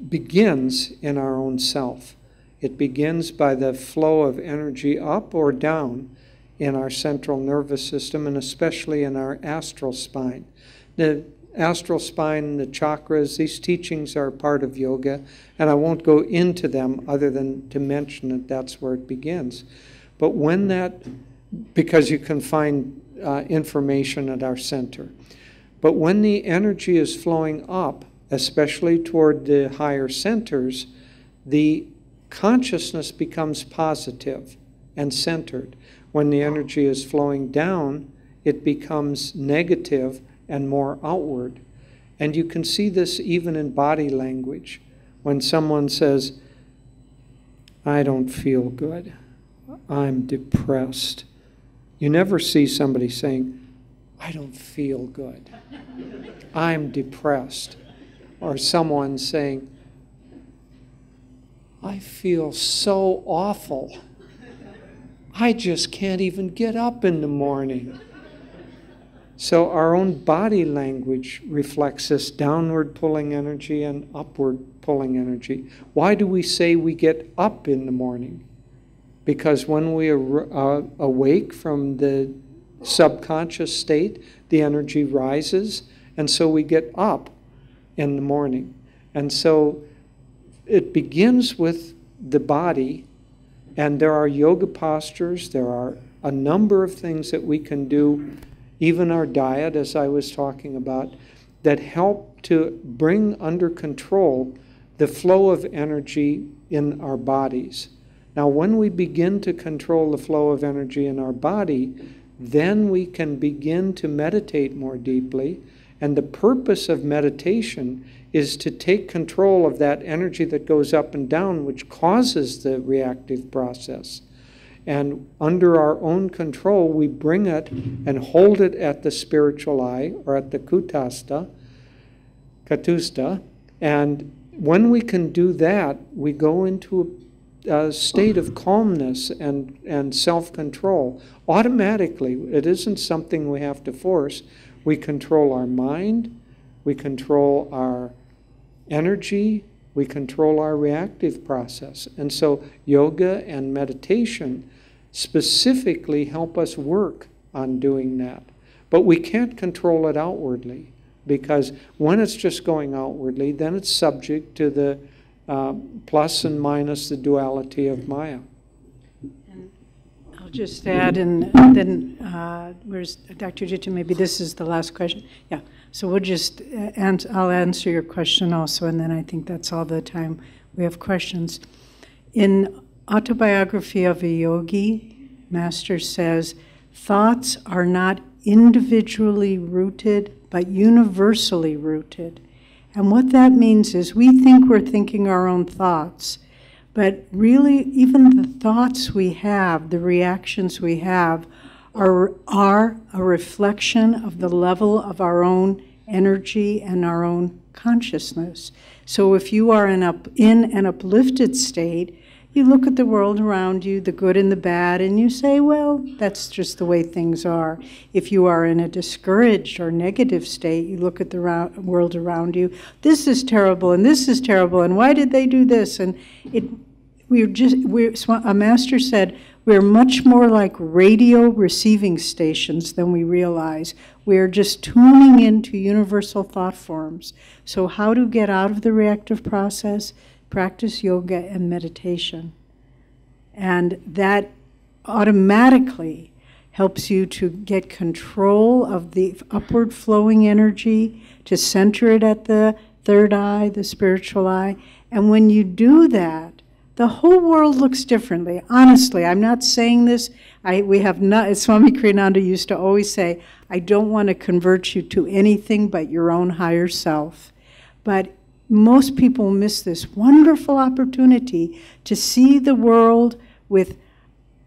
begins in our own self. It begins by the flow of energy up or down in our central nervous system, and especially in our astral spine. The astral spine, the chakras, these teachings are part of yoga, and I won't go into them other than to mention that that's where it begins. But when because you can find information at our center. But when the energy is flowing up, especially toward the higher centers, the consciousness becomes positive and centered. When the energy is flowing down, it becomes negative and more outward. And you can see this even in body language. When someone says, "I don't feel good, I'm depressed," you never see somebody saying, "I don't feel good, I'm depressed." Or someone saying, "I feel so awful, I just can't even get up in the morning." So our own body language reflects this downward pulling energy and upward pulling energy. Why do we say we get up in the morning? Because when we awake from the subconscious state, the energy rises, and so we get up in the morning. And so it begins with the body, and there are yoga postures, there are a number of things that we can do, even our diet, as I was talking about, that help to bring under control the flow of energy in our bodies. Now, when we begin to control the flow of energy in our body, then we can begin to meditate more deeply. And the purpose of meditation is to take control of that energy that goes up and down, which causes the reactive process. And under our own control, we bring it and hold it at the spiritual eye, or at the katusta. And when we can do that, we go into a state of calmness and self-control. Automatically, it isn't something we have to force. We control our mind, we control our energy, we control our reactive process. And so yoga and meditation specifically help us work on doing that. But we can't control it outwardly, because when it's just going outwardly, then it's subject to the plus and minus, the duality of Maya. I'll just add, and then where's Dr. Jyotish? Maybe this is the last question. Yeah. So we'll just I'll answer your question also, and then I think that's all the time we have questions. In Autobiography of a Yogi, Master says, thoughts are not individually rooted, but universally rooted. And what that means is we think we're thinking our own thoughts, but really even the thoughts we have, the reactions we have, are a reflection of the level of our own energy and our own consciousness. So if you are in an uplifted state, you look at the world around you, the good and the bad, and you say, well, that's just the way things are. If you are in a discouraged or negative state, you look at the world around you, this is terrible, and this is terrible, and why did they do this? And a master said, we're much more like radio receiving stations than we realize. We're just tuning into universal thought forms. So how to get out of the reactive process? Practice yoga and meditation. And that automatically helps you to get control of the upward flowing energy, to center it at the third eye, the spiritual eye. And when you do that, the whole world looks differently. Honestly, I'm not saying this. Swami Kriyananda used to always say, I don't want to convert you to anything but your own higher self. But most people miss this wonderful opportunity to see the world with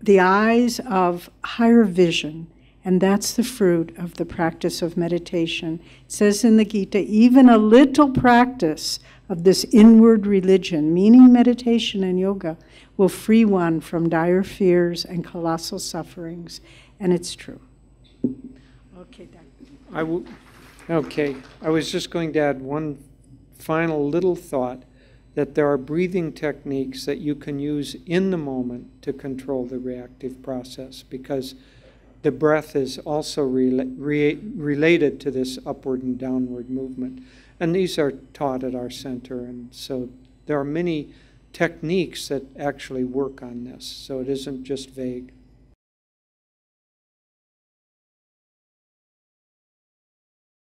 the eyes of higher vision. And that's the fruit of the practice of meditation. It says in the Gita, even a little practice of this inward religion, meaning meditation and yoga, will free one from dire fears and colossal sufferings. And it's true. Okay, Doctor. Okay, I was just going to add one final little thought, that there are breathing techniques that you can use in the moment to control the reactive process, because the breath is also related to this upward and downward movement. And these are taught at our center, and so there are many techniques that actually work on this, so it isn't just vague.